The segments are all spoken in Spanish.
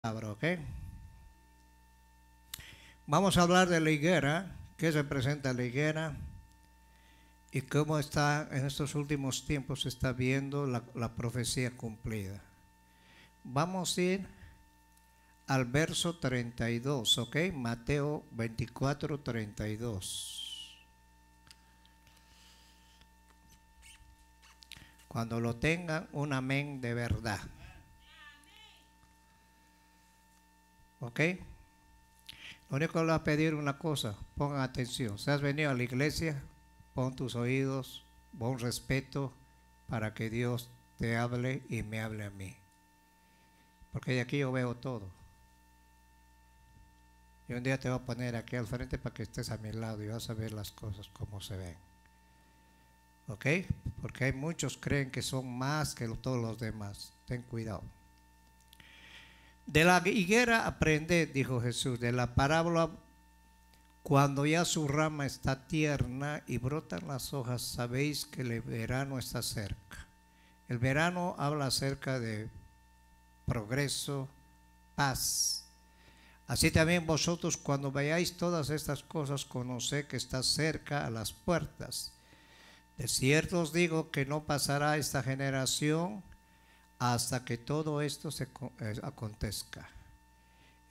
palabra, ¿ok? Vamos a hablar de la higuera, qué representa la higuera y cómo está en estos últimos tiempos se está viendo la profecía cumplida. Vamos a ir al verso 32, ¿ok? Mateo 24, 32. Cuando lo tengan, un amén de verdad. ¿Ok? Lo único que le voy a pedir una cosa, pongan atención. Si has venido a la iglesia, pon tus oídos, pon respeto para que Dios te hable y me hable a mí. Porque de aquí yo veo todo. Y un día te voy a poner aquí al frente para que estés a mi lado y vas a ver las cosas como se ven. ¿Ok? Porque hay muchos que creen que son más que todos los demás. Ten cuidado. De la higuera aprended, dijo Jesús, de la parábola, cuando ya su rama está tierna y brotan las hojas, sabéis que el verano está cerca. El verano habla acerca de progreso, paz. Así también vosotros, cuando veáis todas estas cosas, conoced que está cerca a las puertas. De cierto os digo que no pasará esta generación hasta que todo esto se acontezca.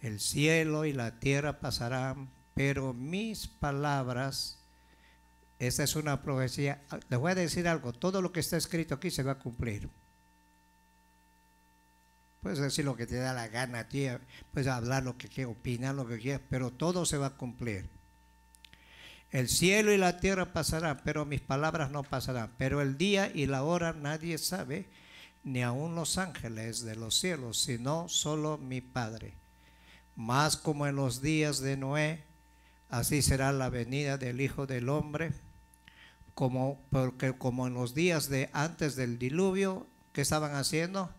El cielo y la tierra pasarán, pero mis palabras, esta es una profecía. Les voy a decir algo, todo lo que está escrito aquí se va a cumplir. Puedes decir lo que te da la gana, tía, puedes hablar lo que quieras, opinar lo que quieras, pero todo se va a cumplir. El cielo y la tierra pasarán, pero mis palabras no pasarán. Pero el día y la hora nadie sabe, ni aun los ángeles de los cielos, sino solo mi Padre. Mas como en los días de Noé, así será la venida del Hijo del Hombre. Porque como en los días de antes del diluvio, ¿qué estaban haciendo?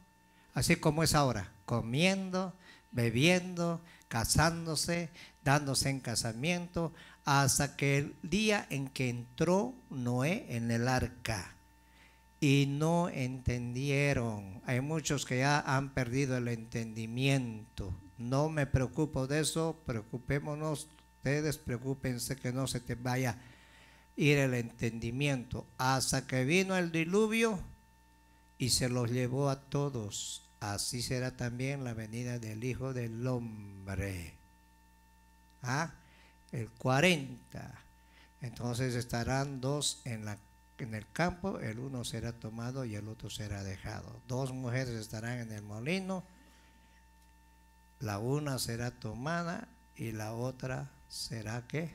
Así como es ahora, comiendo, bebiendo, casándose, dándose en casamiento, hasta que el día en que entró Noé en el arca. Y no entendieron. Hay muchos que ya han perdido el entendimiento. No me preocupo de eso, preocupémonos. Ustedes preocúpense que no se te vaya a ir el entendimiento. Hasta que vino el diluvio y se los llevó a todos. Así será también la venida del Hijo del Hombre. El 40. Entonces estarán dos en el campo, el uno será tomado y el otro será dejado. Dos mujeres estarán en el molino, la una será tomada y la otra será ¿qué?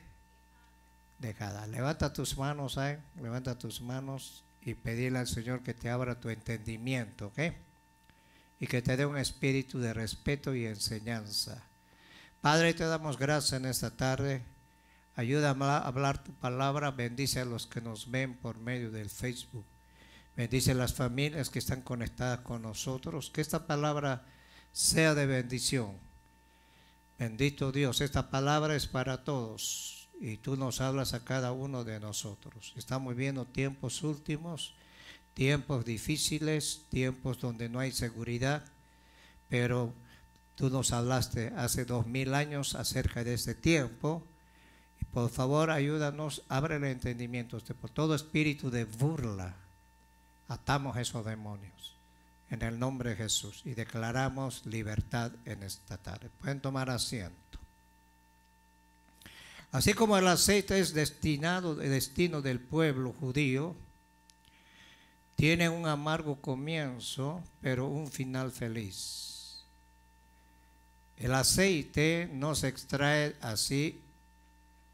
Dejada. Levanta tus manos, levanta tus manos y pedirle al Señor que te abra tu entendimiento, ¿ok? Y que te dé un espíritu de respeto y enseñanza. Padre, te damos gracias en esta tarde. Ayúdame a hablar tu palabra. Bendice a los que nos ven por medio del Facebook. Bendice a las familias que están conectadas con nosotros. Que esta palabra sea de bendición. Bendito Dios, esta palabra es para todos. Y tú nos hablas a cada uno de nosotros. Estamos viviendo tiempos últimos, tiempos difíciles, tiempos donde no hay seguridad. Pero tú nos hablaste hace 2000 años acerca de este tiempo. Por favor, ayúdanos, abre el entendimiento. Por todo espíritu de burla, atamos esos demonios en el nombre de Jesús y declaramos libertad en esta tarde. Pueden tomar asiento. Así como el aceite es destino del pueblo judío, tiene un amargo comienzo, pero un final feliz. El aceite no se extrae así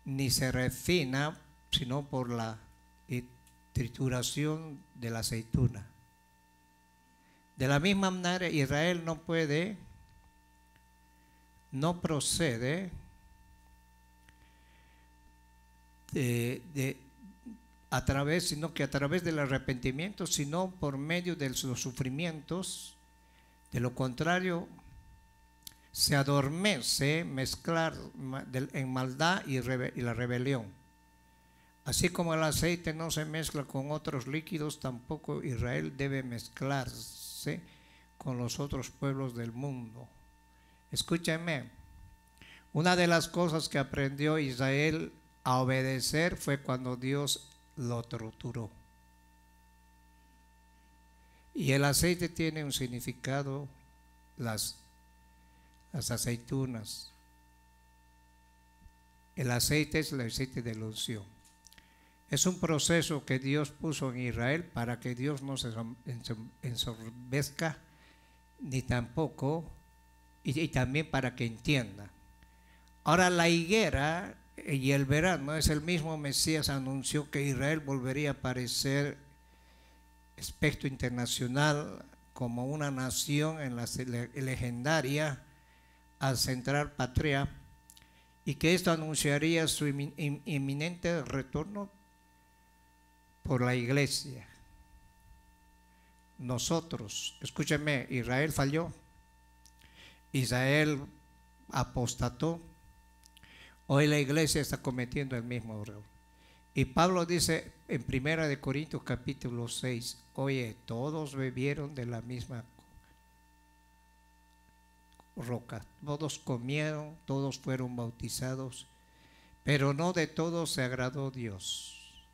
ni se refina, sino por la trituración de la aceituna. De la misma manera, Israel no procede sino que a través del arrepentimiento, sino por medio de los sufrimientos. De lo contrario, se adormece mezclar en maldad y la rebelión. Así como el aceite no se mezcla con otros líquidos, tampoco Israel debe mezclarse con los otros pueblos del mundo. Escúchenme, una de las cosas que aprendió Israel a obedecer fue cuando Dios lo torturó. Y el aceite tiene un significado, las aceitunas. El aceite es el aceite de la unción. Es un proceso que Dios puso en Israel para que Dios no se ensoberzca, ni tampoco, y también para que entienda. Ahora la higuera y el verano es el mismo. Mesías anunció que Israel volvería a aparecer aspecto internacional como una nación en la legendaria al central patria, y que esto anunciaría su inminente retorno por la iglesia. Nosotros, escúcheme, Israel falló, Israel apostató, hoy la iglesia está cometiendo el mismo error. Y Pablo dice en 1 Corintios capítulo 6, oye, todos bebieron de la misma roca, todos comieron, todos fueron bautizados, pero no de todos se agradó Dios,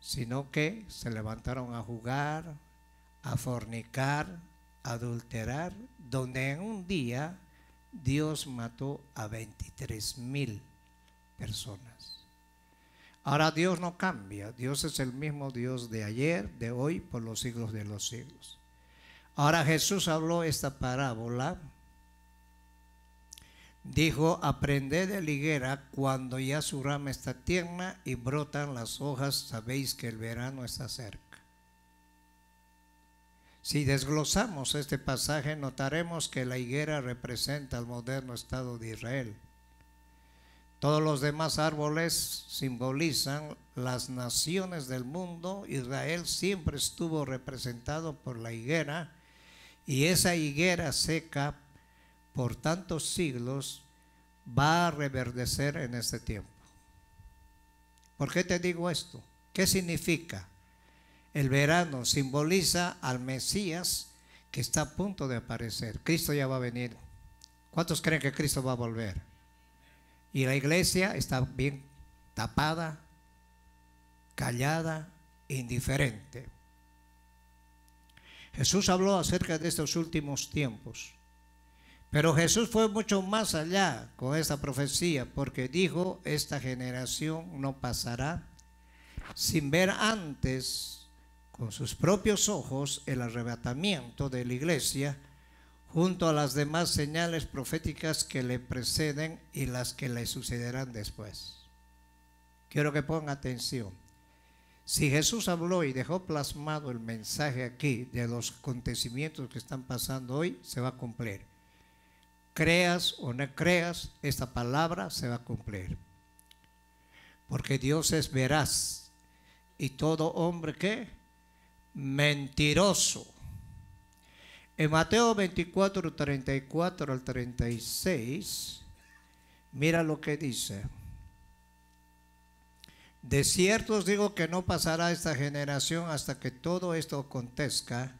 sino que se levantaron a jugar, a fornicar, a adulterar, donde en un día Dios mató a 23,000 personas. Ahora Dios no cambia, Dios es el mismo Dios de ayer, de hoy, por los siglos de los siglos. Ahora Jesús habló esta parábola, dijo: aprended de la higuera cuando ya su rama está tierna y brotan las hojas, sabéis que el verano está cerca. Si desglosamos este pasaje, notaremos que la higuera representa el moderno Estado de Israel. Todos los demás árboles simbolizan las naciones del mundo. Israel siempre estuvo representado por la higuera, y esa higuera seca por tantos siglos va a reverdecer en este tiempo. ¿Por qué te digo esto? ¿Qué significa? El verano simboliza al Mesías que está a punto de aparecer. Cristo ya va a venir. ¿Cuántos creen que Cristo va a volver? Y la iglesia está bien tapada, callada, indiferente. Jesús habló acerca de estos últimos tiempos, pero Jesús fue mucho más allá con esta profecía, porque dijo: esta generación no pasará sin ver antes con sus propios ojos el arrebatamiento de la iglesia, junto a las demás señales proféticas que le preceden y las que le sucederán después. Quiero que pongan atención. Si Jesús habló y dejó plasmado el mensaje aquí de los acontecimientos que están pasando hoy, se va a cumplir. Creas o no creas, esta palabra se va a cumplir. Porque Dios es veraz, y todo hombre, ¿qué? Mentiroso. En Mateo 24, 34 al 36, mira lo que dice: de cierto os digo que no pasará esta generación hasta que todo esto acontezca.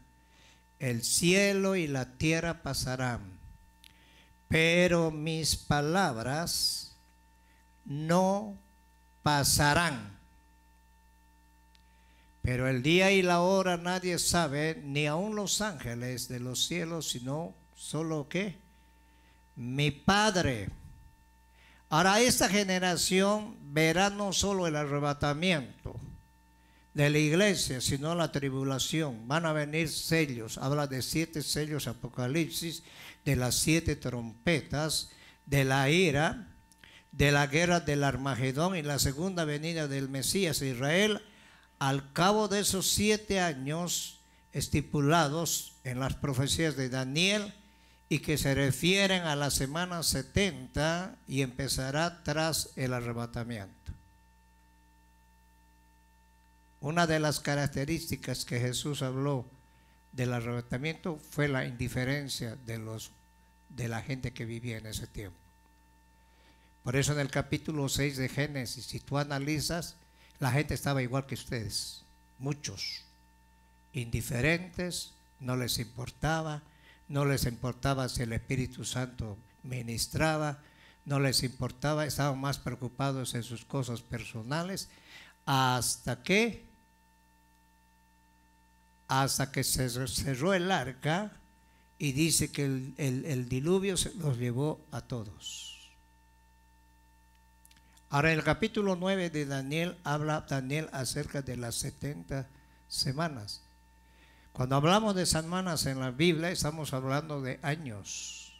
El cielo y la tierra pasarán, pero mis palabras no pasarán. Pero el día y la hora nadie sabe, ni aun los ángeles de los cielos, sino solo ¿qué? Mi Padre. Ahora esta generación verá no solo el arrebatamiento de la iglesia, sino la tribulación. Van a venir sellos, habla de 7 sellos Apocalipsis, de las 7 trompetas, de la ira, de la guerra del Armagedón y la segunda venida del Mesías a Israel, al cabo de esos 7 años estipulados en las profecías de Daniel, y que se refieren a la semana 70, y empezará tras el arrebatamiento. Una de las características que Jesús habló del arrebatamiento fue la indiferencia de la gente que vivía en ese tiempo. Por eso en el capítulo 6 de Génesis, si tú analizas, la gente estaba igual que ustedes, muchos, indiferentes, no les importaba, no les importaba si el Espíritu Santo ministraba, no les importaba, estaban más preocupados en sus cosas personales, hasta que se cerró el arca y dice que el diluvio se los llevó a todos. Ahora en el capítulo 9 de Daniel habla Daniel acerca de las 70 semanas. Cuando hablamos de semanas en la Biblia estamos hablando de años.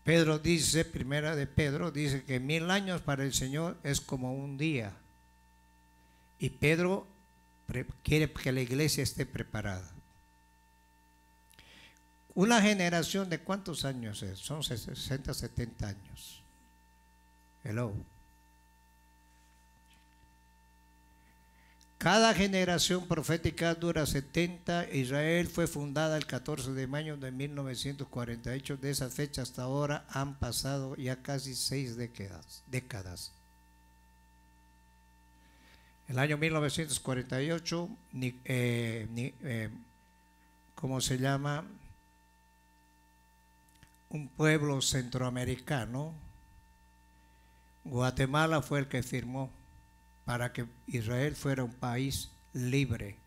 Pedro dice, primera de Pedro, dice que 1000 años para el Señor es como un día. Y Pedro quiere que la iglesia esté preparada. Una generación de ¿cuántos años es? Son 60, 70 años. Hello. Cada generación profética dura 70. Israel fue fundada el 14 de mayo de 1948. De esa fecha hasta ahora han pasado ya casi 6 décadas. El año 1948, ¿cómo se llama? Un pueblo centroamericano, Guatemala, fue el que firmó para que Israel fuera un país libre.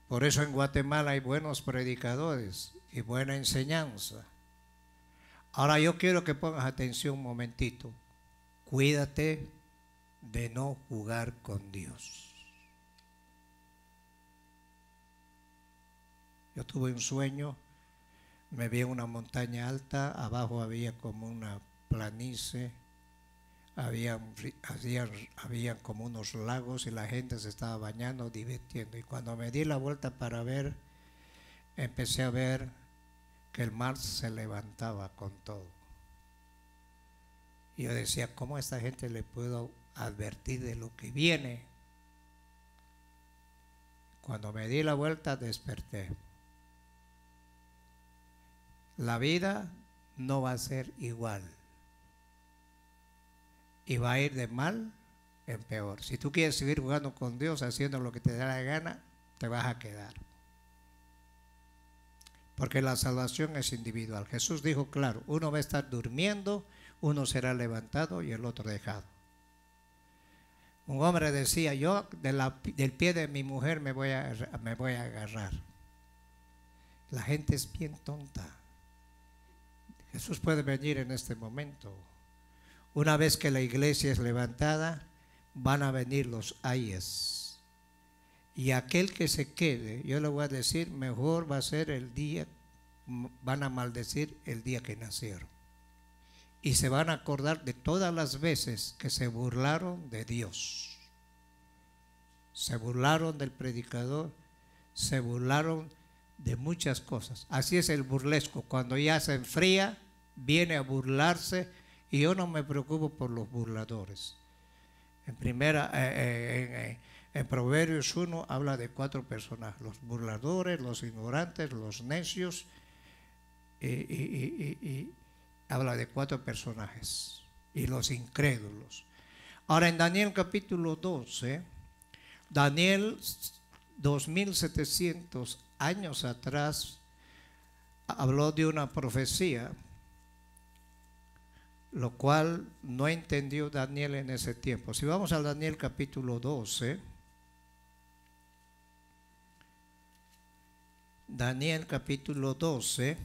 Por eso en Guatemala hay buenos predicadores y buena enseñanza. Ahora yo quiero que pongas atención un momentito. Cuídate de no jugar con Dios. Yo tuve un sueño, me vi en una montaña alta, abajo había como una planicie, habían como unos lagos y la gente se estaba bañando, divirtiendo. Y cuando me di la vuelta para ver, empecé a ver que el mar se levantaba con todo. Y yo decía, ¿cómo a esta gente le puedo advertir de lo que viene? Cuando me di la vuelta, desperté. La vida no va a ser igual. Y va a ir de mal en peor. Si tú quieres seguir jugando con Dios, haciendo lo que te da la gana, te vas a quedar. Porque la salvación es individual. Jesús dijo claro, uno va a estar durmiendo, uno será levantado y el otro dejado. Un hombre decía, yo del pie de mi mujer me voy a agarrar. La gente es bien tonta. Jesús puede venir en este momento. Una vez que la iglesia es levantada, van a venir los ayes. Y aquel que se quede, yo le voy a decir, mejor va a ser el día, van a maldecir el día que nacieron. Y se van a acordar de todas las veces que se burlaron de Dios. Se burlaron del predicador, se burlaron de muchas cosas. Así es el burlesco. Cuando ya se enfría, viene a burlarse. Y yo no me preocupo por los burladores. En Proverbios 1 habla de 4 personajes: los burladores, los ignorantes, los necios, y habla de 4 personajes, y los incrédulos. Ahora en Daniel capítulo 12, Daniel 2700 años atrás habló de una profecía, lo cual no entendió Daniel en ese tiempo. Si vamos a Daniel capítulo 12, Daniel capítulo 12,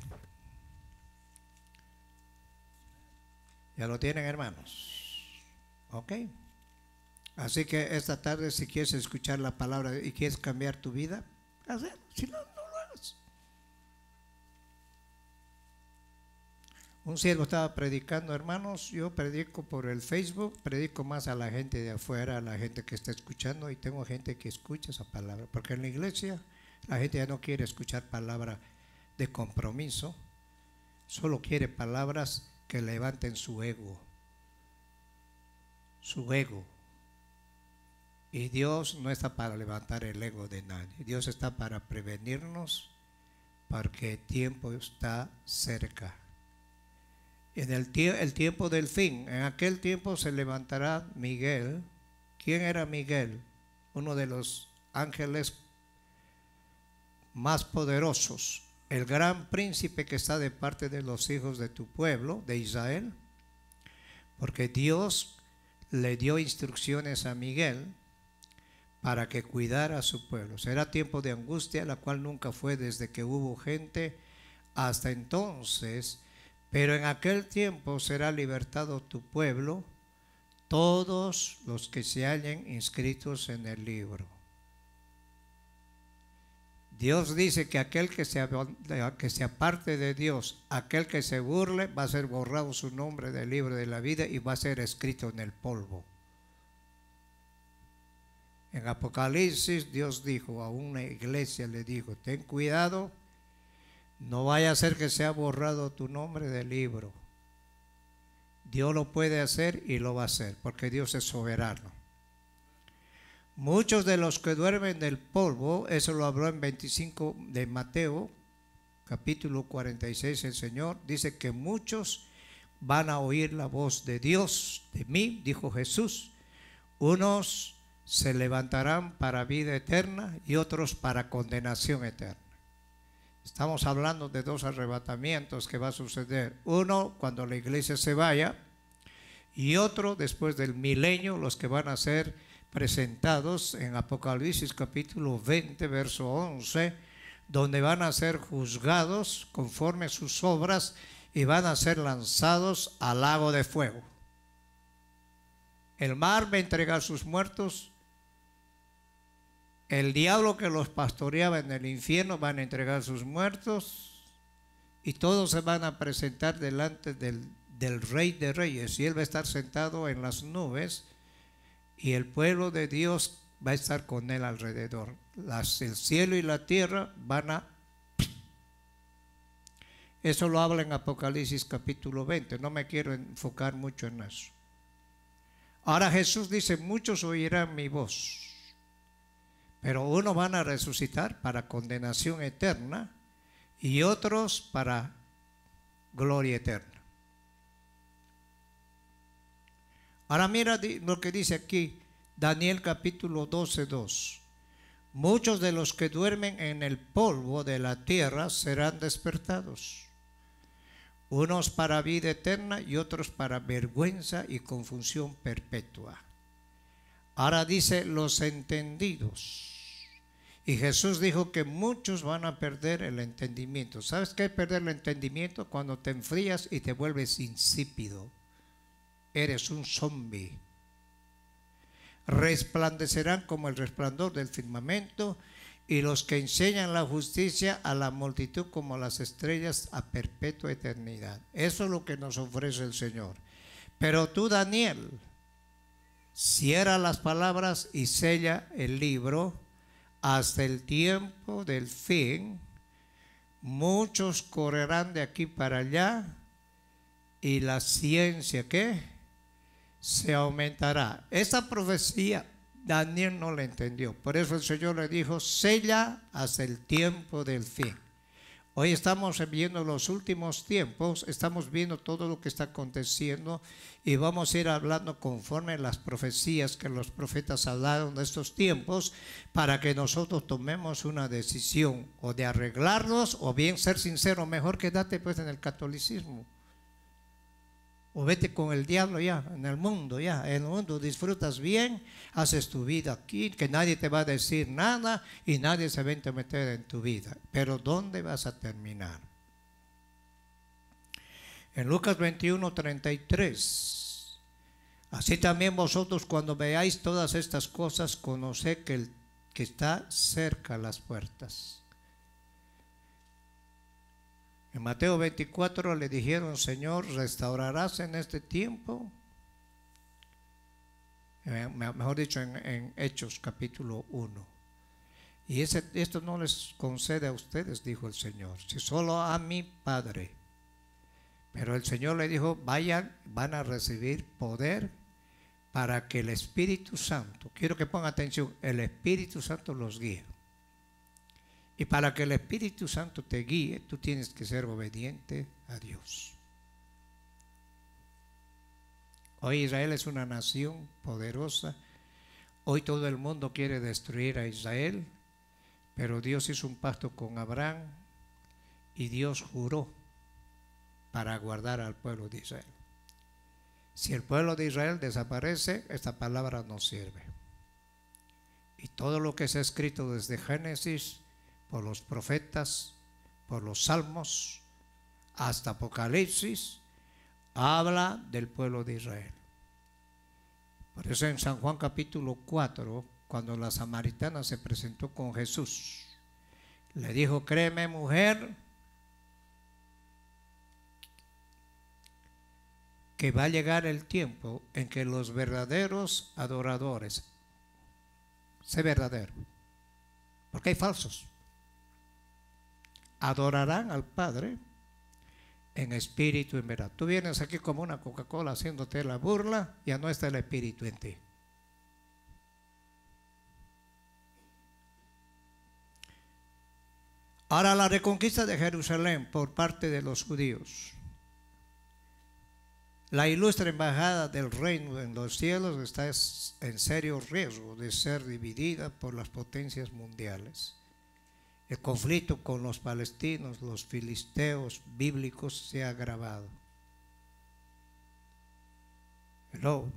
¿ya lo tienen, hermanos? Ok. Así que esta tarde, si quieres escuchar la palabra y quieres cambiar tu vida, hazlo. Si no, no lo hagas. Un siervo estaba predicando, hermanos. Yo predico por el Facebook, predico más a la gente de afuera, a la gente que está escuchando, y tengo gente que escucha esa palabra, porque en la iglesia la gente ya no quiere escuchar palabra de compromiso, solo quiere palabras que levanten su ego. Su ego. Y Dios no está para levantar el ego de nadie. Dios está para prevenirnos, porque el tiempo está cerca. En el tiempo del fin, en aquel tiempo se levantará Miguel. ¿Quién era Miguel? Uno de los ángeles más poderosos. el gran príncipe que está de parte de los hijos de tu pueblo, de Israel, porque Dios le dio instrucciones a Miguel para que cuidara a su pueblo. Será tiempo de angustia, la cual nunca fue desde que hubo gente hasta entonces, pero en aquel tiempo será libertado tu pueblo, todos los que se hallen inscritos en el libro. Dios dice que aquel que se aparte de Dios, aquel que se burle, va a ser borrado su nombre del libro de la vida y va a ser escrito en el polvo. En Apocalipsis Dios dijo a una iglesia, le dijo, ten cuidado, no vaya a ser que sea borrado tu nombre del libro. Dios lo puede hacer y lo va a hacer, porque Dios es soberano. Muchos de los que duermen del polvo, eso lo habló en 25 de Mateo, capítulo 46, el Señor dice que muchos van a oír la voz de Dios, de mí, dijo Jesús. Unos se levantarán para vida eterna y otros para condenación eterna. Estamos hablando de dos arrebatamientos que va a suceder. Uno cuando la iglesia se vaya y otro después del milenio, los que van a ser presentados en Apocalipsis capítulo 20, verso 11, donde van a ser juzgados conforme sus obras y van a ser lanzados al lago de fuego. El mar va a entregar sus muertos, el diablo que los pastoreaba en el infierno van a entregar sus muertos y todos se van a presentar delante del Rey de Reyes y él va a estar sentado en las nubes y el pueblo de Dios va a estar con él alrededor. El cielo y la tierra van a... Eso lo habla en Apocalipsis capítulo 20. No me quiero enfocar mucho en eso. Ahora Jesús dice, muchos oirán mi voz, pero unos van a resucitar para condenación eterna y otros para gloria eterna. Ahora mira lo que dice aquí Daniel capítulo 12:2. Muchos de los que duermen en el polvo de la tierra serán despertados, unos para vida eterna y otros para vergüenza y confusión perpetua. Ahora dice los entendidos. Y Jesús dijo que muchos van a perder el entendimiento. ¿Sabes qué es perder el entendimiento? Cuando te enfrías y te vuelves insípido. Eres un zombie. Resplandecerán como el resplandor del firmamento y los que enseñan la justicia a la multitud como las estrellas a perpetua eternidad. Eso es lo que nos ofrece el Señor. Pero tú, Daniel, cierra las palabras y sella el libro hasta el tiempo del fin. Muchos correrán de aquí para allá y la ciencia, ¿qué? Se aumentará. Esa profecía Daniel no la entendió. Por eso el Señor le dijo, sella hasta el tiempo del fin. Hoy estamos viendo los últimos tiempos, estamos viendo todo lo que está aconteciendo y vamos a ir hablando conforme a las profecías que los profetas hablaron de estos tiempos para que nosotros tomemos una decisión o de arreglarnos o bien ser sinceros. Mejor quédate pues en el catolicismo. O vete con el diablo ya, en el mundo ya. En el mundo disfrutas bien, haces tu vida aquí, que nadie te va a decir nada y nadie se va a meter en tu vida. Pero ¿dónde vas a terminar? En Lucas 21:33. Así también vosotros cuando veáis todas estas cosas, conoced que está cerca las puertas. En Mateo 24 le dijeron, Señor, ¿restaurarás en este tiempo? Mejor dicho, en Hechos capítulo 1. Y esto no les concede a ustedes, dijo el Señor, si solo a mi Padre. Pero el Señor le dijo, vayan, van a recibir poder para que el Espíritu Santo, quiero que pongan atención, el Espíritu Santo los guíe. Y para que el Espíritu Santo te guíe, tú tienes que ser obediente a Dios. Hoy Israel es una nación poderosa. Hoy todo el mundo quiere destruir a Israel, pero Dios hizo un pacto con Abraham y Dios juró para guardar al pueblo de Israel. Si el pueblo de Israel desaparece, esta palabra no sirve. Y todo lo que se ha escrito desde Génesis, por los profetas, por los salmos, hasta Apocalipsis, habla del pueblo de Israel. Por eso en San Juan capítulo 4, cuando la samaritana se presentó con Jesús, le dijo: créeme, mujer, que va a llegar el tiempo en que los verdaderos adoradores, sé verdadero, porque hay falsos, adorarán al Padre en espíritu y en verdad. Tú vienes aquí como una Coca-Cola haciéndote la burla, ya no está el espíritu en ti. Ahora, la reconquista de Jerusalén por parte de los judíos. La ilustre embajada del reino en los cielos está en serio riesgo de ser dividida por las potencias mundiales. El conflicto con los palestinos, los filisteos bíblicos, se ha agravado. Hello.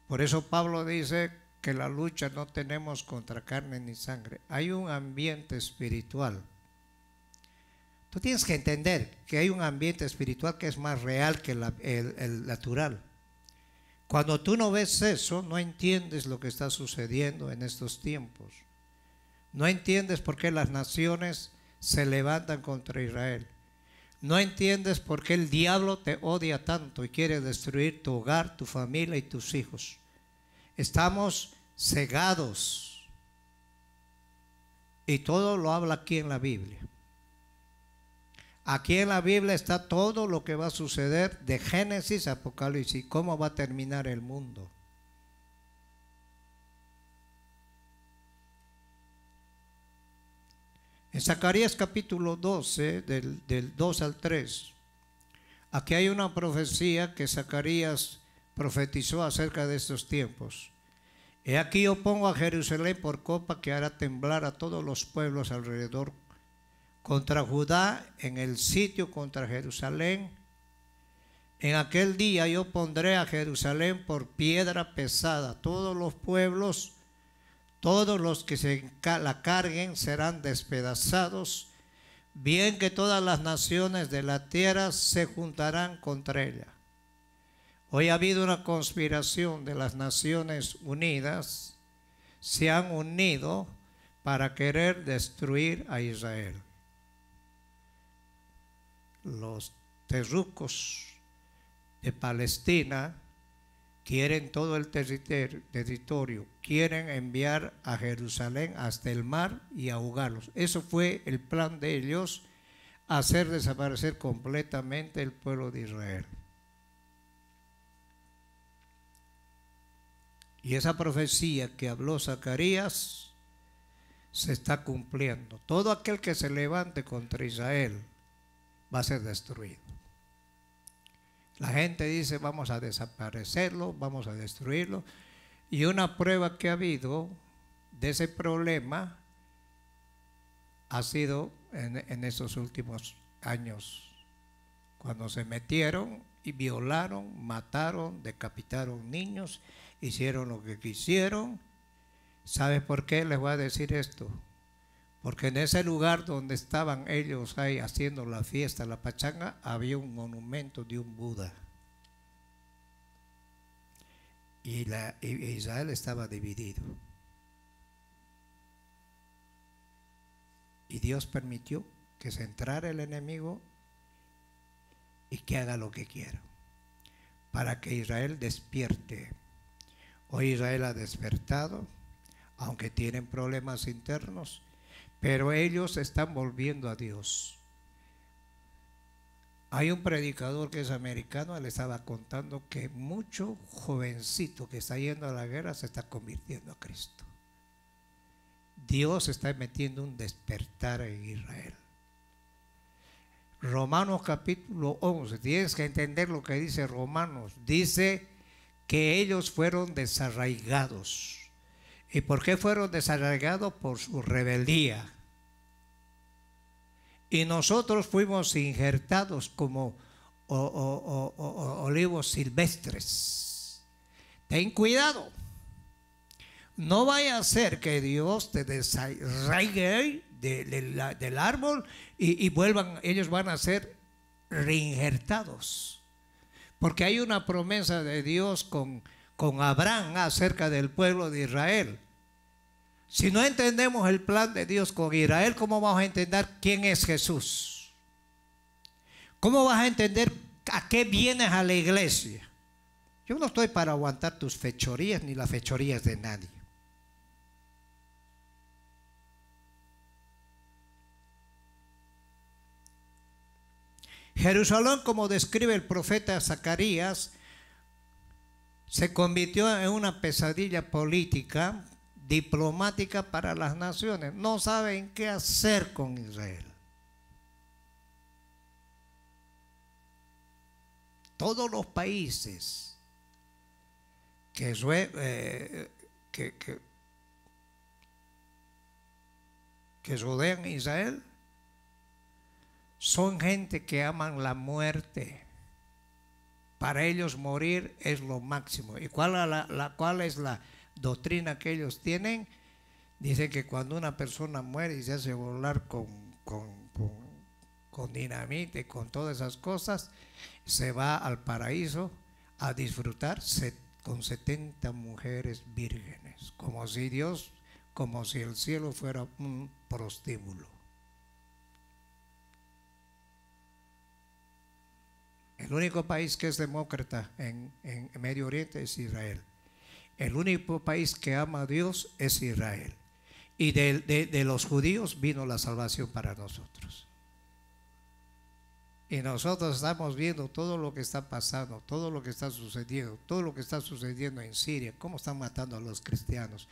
Por eso Pablo dice que la lucha no tenemos contra carne ni sangre. Hay un ambiente espiritual. Tú tienes que entender que hay un ambiente espiritual que es más real que el natural. Cuando tú no ves eso, no entiendes lo que está sucediendo en estos tiempos. No entiendes por qué las naciones se levantan contra Israel. No entiendes por qué el diablo te odia tanto y quiere destruir tu hogar, tu familia y tus hijos. Estamos cegados. Y todo lo habla aquí en la Biblia. Aquí en la Biblia está todo lo que va a suceder de Génesis a Apocalipsis, cómo va a terminar el mundo. En Zacarías capítulo 12, del 2 al 3, aquí hay una profecía que Zacarías profetizó acerca de estos tiempos. He aquí yo pongo a Jerusalén por copa que hará temblar a todos los pueblos alrededor, contra Judá en el sitio contra Jerusalén. En aquel día yo pondré a Jerusalén por piedra pesada. Todos los pueblos, todos los que la carguen serán despedazados. Bien que todas las naciones de la tierra se juntarán contra ella. Hoy ha habido una conspiración de las Naciones Unidas. Se han unido para querer destruir a Israel. Los terrucos de Palestina quieren todo el territorio, quieren enviar a Jerusalén hasta el mar y ahogarlos. Eso fue el plan de ellos, hacer desaparecer completamente el pueblo de Israel. Y esa profecía que habló Zacarías se está cumpliendo. Todo aquel que se levante contra Israel va a ser destruido. La gente dice: vamos a desaparecerlo, vamos a destruirlo. Y una prueba que ha habido de ese problema ha sido en estos últimos años, cuando se metieron y violaron, mataron, decapitaron niños, hicieron lo que quisieron. ¿Sabe por qué les voy a decir esto? Porque en ese lugar donde estaban ellos ahí haciendo la fiesta, la pachanga, había un monumento de un Buda. Y Israel estaba dividido. Y Dios permitió que se entrara el enemigo y que haga lo que quiera, para que Israel despierte. Hoy Israel ha despertado, aunque tienen problemas internos, pero ellos están volviendo a Dios. Hay un predicador que es americano, le estaba contando que mucho jovencito que está yendo a la guerra se está convirtiendo a Cristo. Dios está metiendo un despertar en Israel. Romanos capítulo 11, tienes que entender lo que dice Romanos. Dice que ellos fueron desarraigados. ¿Y por qué fueron desarraigados? Por su rebeldía. y nosotros fuimos injertados como olivos silvestres. Ten cuidado. No vaya a ser que Dios te desarraigue del árbol y ellos van a ser reinjertados. Porque hay una promesa de Dios con Abraham acerca del pueblo de Israel. Si no entendemos el plan de Dios con Israel, ¿cómo vamos a entender quién es Jesús? ¿Cómo vas a entender a qué vienes a la iglesia? Yo no estoy para aguantar tus fechorías ni las fechorías de nadie. Jerusalén, como describe el profeta Zacarías, se convirtió en una pesadilla política, diplomática para las naciones. No saben qué hacer con Israel. Todos los países que rodean a Israel son gente que aman la muerte. Para ellos morir es lo máximo. ¿Y cuál es la doctrina que ellos tienen? Dicen que cuando una persona muere y se hace volar con dinamita y con todas esas cosas, se va al paraíso a disfrutar con 70 mujeres vírgenes, como si el cielo fuera un prostíbulo. El único país que es demócrata en Medio Oriente es Israel. El único país que ama a Dios es Israel. Y de los judíos vino la salvación para nosotros. Y nosotros estamos viendo todo lo que está pasando, todo lo que está sucediendo, todo lo que está sucediendo en Siria, cómo están matando a los cristianos,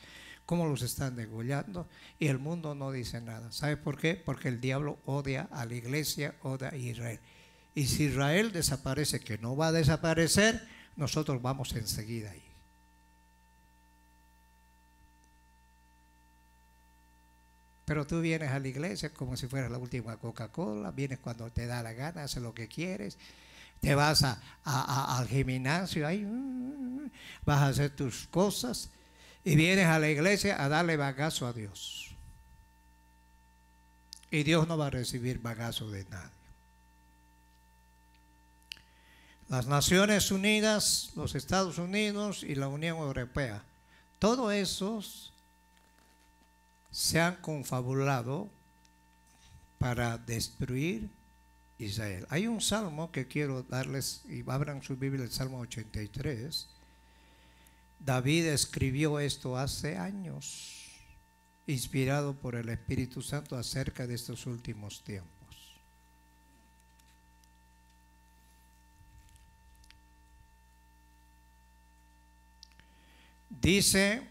cómo los están degollando, y el mundo no dice nada. ¿Sabe por qué? Porque el diablo odia a la iglesia, odia a Israel. Y si Israel desaparece, que no va a desaparecer, nosotros vamos enseguida ahí. Pero tú vienes a la iglesia como si fueras la última Coca-Cola, vienes cuando te da la gana, haces lo que quieres, te vas al gimnasio, ahí, vas a hacer tus cosas y vienes a la iglesia a darle bagazo a Dios. Y Dios no va a recibir bagazo de nadie. Las Naciones Unidas, los Estados Unidos y la Unión Europea, todos esos se han confabulado para destruir Israel. Hay un salmo que quiero darles, y abran su Biblia, el Salmo 83. David escribió esto hace años, inspirado por el Espíritu Santo acerca de estos últimos tiempos. Dice: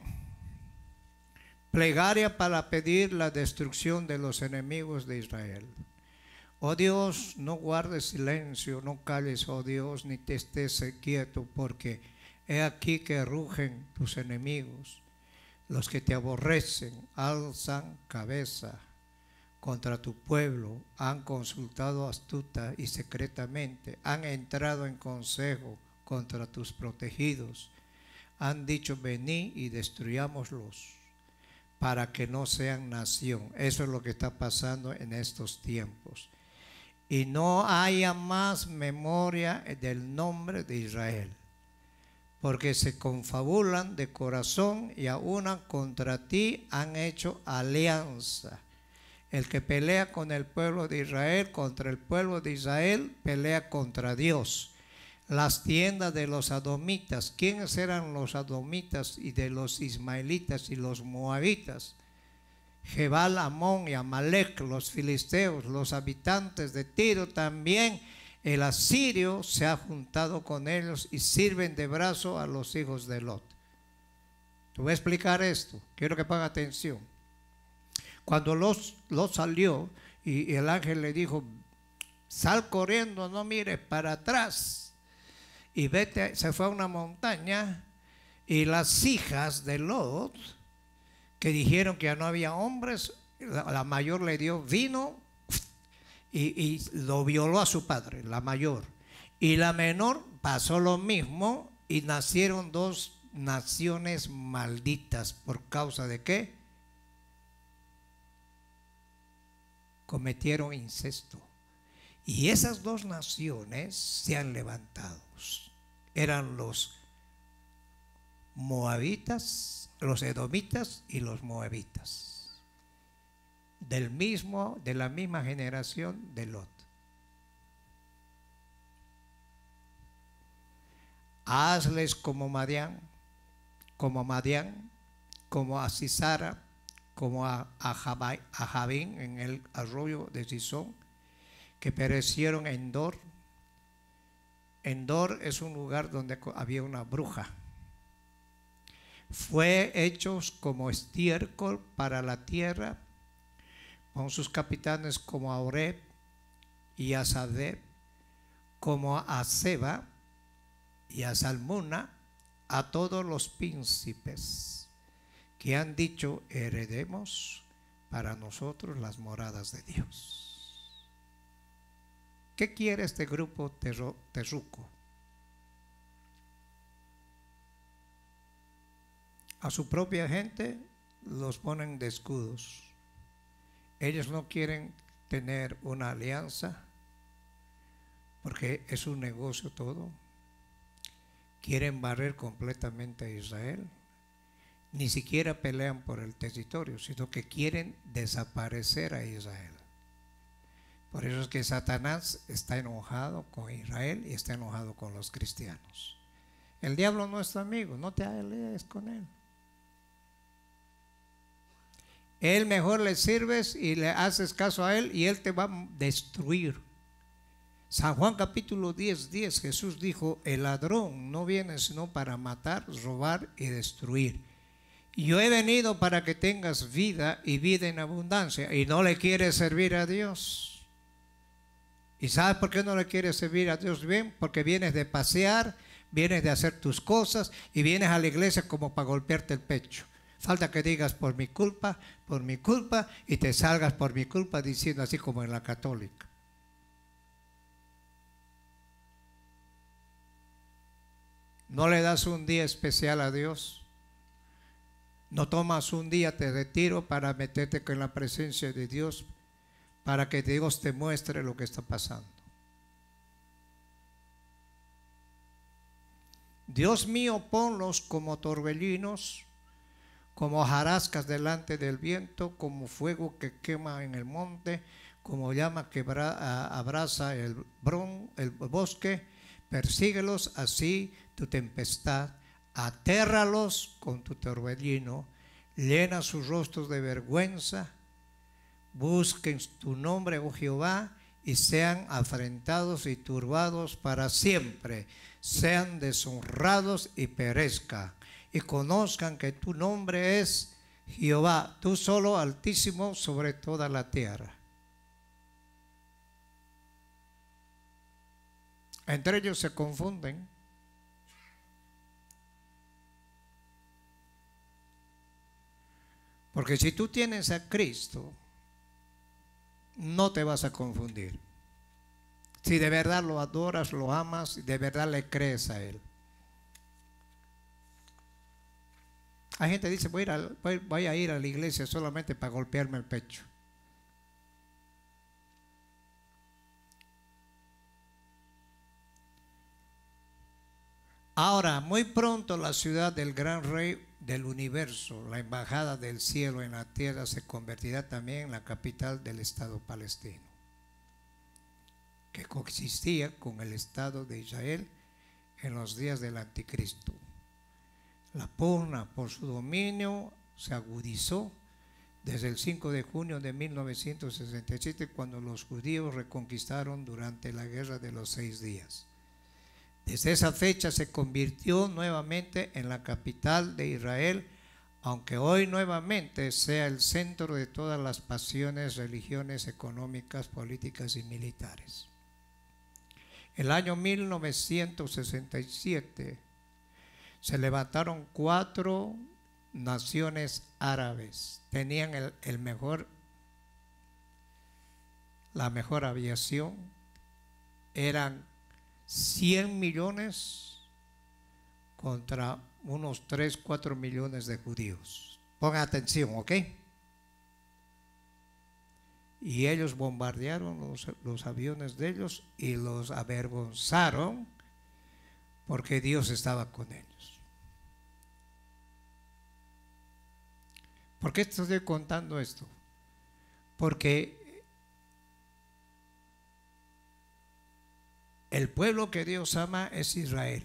plegaria para pedir la destrucción de los enemigos de Israel. Oh Dios, no guardes silencio, no calles, oh Dios, ni te estés quieto, porque he aquí que rugen tus enemigos, los que te aborrecen, alzan cabeza contra tu pueblo, han consultado astuta y secretamente, han entrado en consejo contra tus protegidos, han dicho: vení y destruyámoslos, para que no sean nación. Eso es lo que está pasando en estos tiempos. Y no haya más memoria del nombre de Israel, porque se confabulan de corazón y aunan contra ti, han hecho alianza. El que pelea con el pueblo de Israel, contra el pueblo de Israel, pelea contra Dios. Las tiendas de los adomitas. ¿Quiénes eran los adomitas y de los ismaelitas y los moabitas? Jebal, Amón y Amalek, los filisteos, los habitantes de Tiro también. El asirio se ha juntado con ellos y sirven de brazo a los hijos de Lot. Te voy a explicar esto, quiero que pongan atención. Cuando Lot salió y el ángel le dijo: sal corriendo, no mires para atrás. Y vete, se fue a una montaña, y las hijas de Lot, que dijeron que ya no había hombres, la mayor le dio vino y lo violó a su padre, la mayor. Y la menor pasó lo mismo y nacieron dos naciones malditas. ¿Por causa de qué? Cometieron incesto. Y esas dos naciones se han levantado. Eran los moabitas, los edomitas y los moabitas. De la misma generación de Lot. Hazles como Madián, como a Sisara, como a Javín en el arroyo de Sison, que perecieron en Dor. En Dor es un lugar donde había una bruja. Fue hechos como estiércol para la tierra, con sus capitanes como a Oreb y a Sadeb, como a Seba y a Salmuna, a todos los príncipes que han dicho: heredemos para nosotros las moradas de Dios. ¿Qué quiere este grupo terruco? A su propia gente los ponen de escudos. Ellos no quieren tener una alianza porque es un negocio todo. Quieren barrer completamente a Israel. Ni siquiera pelean por el territorio, sino que quieren desaparecer a Israel. Por eso es que Satanás está enojado con Israel y está enojado con los cristianos. El diablo no es tu amigo, no te alees con él. Él mejor le sirves y le haces caso a él y él te va a destruir. San Juan capítulo 10, Jesús dijo: el ladrón no viene sino para matar, robar y destruir. Yo he venido para que tengas vida y vida en abundancia, y no le quieres servir a Dios. ¿Y sabes por qué no le quieres servir a Dios bien? Porque vienes de pasear, vienes de hacer tus cosas y vienes a la iglesia como para golpearte el pecho. Falta que digas por mi culpa, y te salgas por mi culpa diciendo así como en la católica. No le das un día especial a Dios. No tomas un día de retiro para meterte con la presencia de Dios, para que Dios te muestre lo que está pasando. Dios mío, ponlos como torbellinos, como hojarascas delante del viento, como fuego que quema en el monte, como llama que abraza el bosque. Persíguelos así tu tempestad, atérralos con tu torbellino, llena sus rostros de vergüenza. Busquen tu nombre, oh Jehová, y sean afrentados y turbados para siempre, sean deshonrados y perezcan, y conozcan que tu nombre es Jehová, tú solo altísimo sobre toda la tierra. Entre ellos se confunden. Porque si tú tienes a Cristo, no te vas a confundir. Si de verdad lo adoras, lo amas, y de verdad le crees a Él. Hay gente que dice: voy a ir a la iglesia solamente para golpearme el pecho. Ahora, muy pronto la ciudad del gran rey del universo, la embajada del cielo en la tierra, se convertirá también en la capital del Estado palestino, que coexistía con el Estado de Israel en los días del anticristo. La pugna por su dominio se agudizó desde el 5 de junio de 1967, cuando los judíos reconquistaron durante la guerra de los 6 días. Desde esa fecha se convirtió nuevamente en la capital de Israel, aunque hoy nuevamente sea el centro de todas las pasiones, religiones, económicas, políticas y militares. El año 1967 se levantaron 4 naciones árabes. Tenían el mejor la mejor aviación, eran 100 millones contra unos 3, 4 millones de judíos. Pongan atención, ¿ok? Y ellos bombardearon los aviones de ellos y los avergonzaron porque Dios estaba con ellos. ¿Por qué te estoy contando esto? Porque el pueblo que Dios ama es Israel.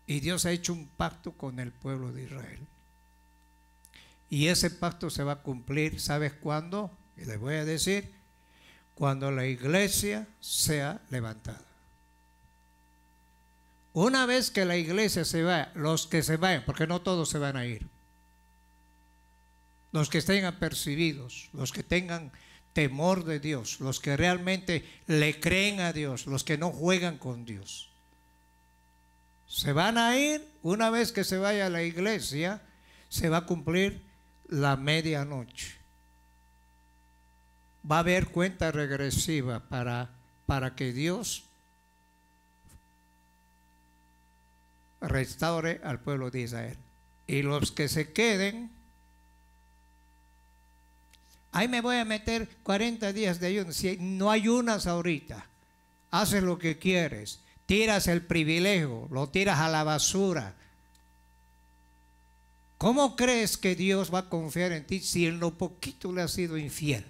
Y Dios ha hecho un pacto con el pueblo de Israel. Y ese pacto se va a cumplir, ¿sabes cuándo? Y les voy a decir, cuando la iglesia sea levantada. Una vez que la iglesia se vaya, los que se vayan, porque no todos se van a ir, los que estén apercibidos, los que tengan temor de Dios, los que realmente le creen a Dios, los que no juegan con Dios, se van a ir. Una vez que se vaya la iglesia, se va a cumplir la medianoche. Va a haber cuenta regresiva para que Dios restaure al pueblo de Israel. Y los que se queden, ahí me voy a meter 40 días de ayuno. Si no ayunas ahorita, haces lo que quieres, tiras el privilegio, lo tiras a la basura. ¿Cómo crees que Dios va a confiar en ti si en lo poquito le has sido infiel?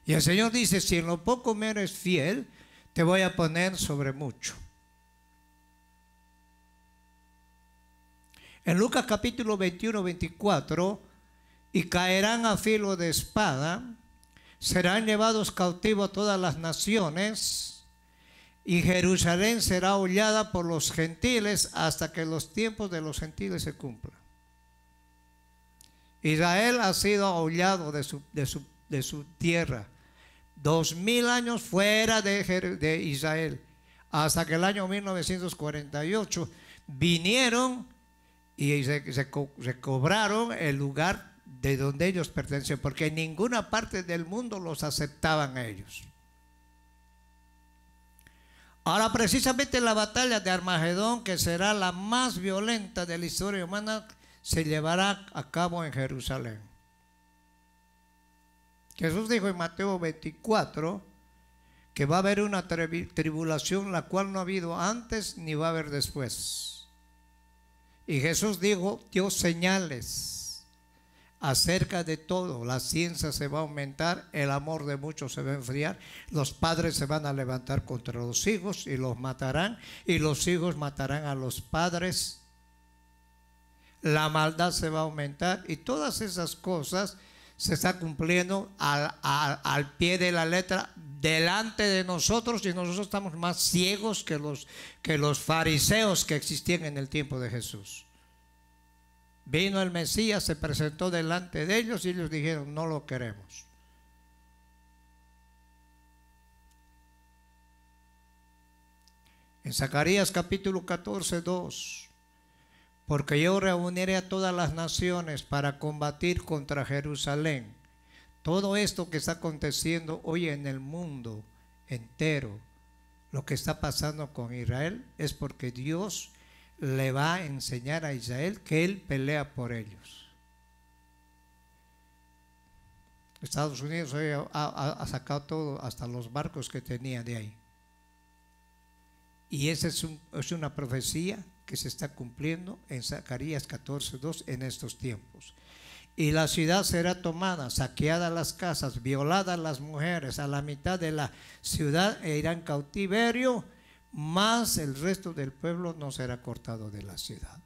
Y el Señor dice, si en lo poco me eres fiel, te voy a poner sobre mucho. En Lucas capítulo 21, 24, y caerán a filo de espada, serán llevados cautivos todas las naciones, y Jerusalén será hollada por los gentiles hasta que los tiempos de los gentiles se cumplan. Israel ha sido hollado de su tierra. 2000 años fuera de Israel, hasta que el año 1948 vinieron y se cobraron el lugar de donde ellos pertenecen, porque en ninguna parte del mundo los aceptaban a ellos. Ahora, precisamente la batalla de Armagedón, que será la más violenta de la historia humana, se llevará a cabo en Jerusalén. Jesús dijo en Mateo 24 que va a haber una tribulación la cual no ha habido antes ni va a haber después. Y Jesús dijo, dio señales acerca de todo. La ciencia se va a aumentar, el amor de muchos se va a enfriar, los padres se van a levantar contra los hijos y los matarán, y los hijos matarán a los padres. La maldad se va a aumentar, y todas esas cosas se está cumpliendo al pie de la letra delante de nosotros, y nosotros estamos más ciegos que los fariseos que existían en el tiempo de Jesús. Vino el Mesías, se presentó delante de ellos y ellos dijeron, no lo queremos. En Zacarías capítulo 14, 2, porque yo reuniré a todas las naciones para combatir contra Jerusalén. Todo esto que está aconteciendo hoy en el mundo entero, lo que está pasando con Israel, es porque Dios le va a enseñar a Israel que Él pelea por ellos. Estados Unidos hoy ha sacado todo, hasta los barcos que tenía de ahí. Y esa es una profecía que se está cumpliendo en Zacarías 14:2 en estos tiempos. Y la ciudad será tomada, saqueadas las casas, violadas las mujeres, a la mitad de la ciudad e irán en cautiverio, mas el resto del pueblo no será cortado de la ciudad.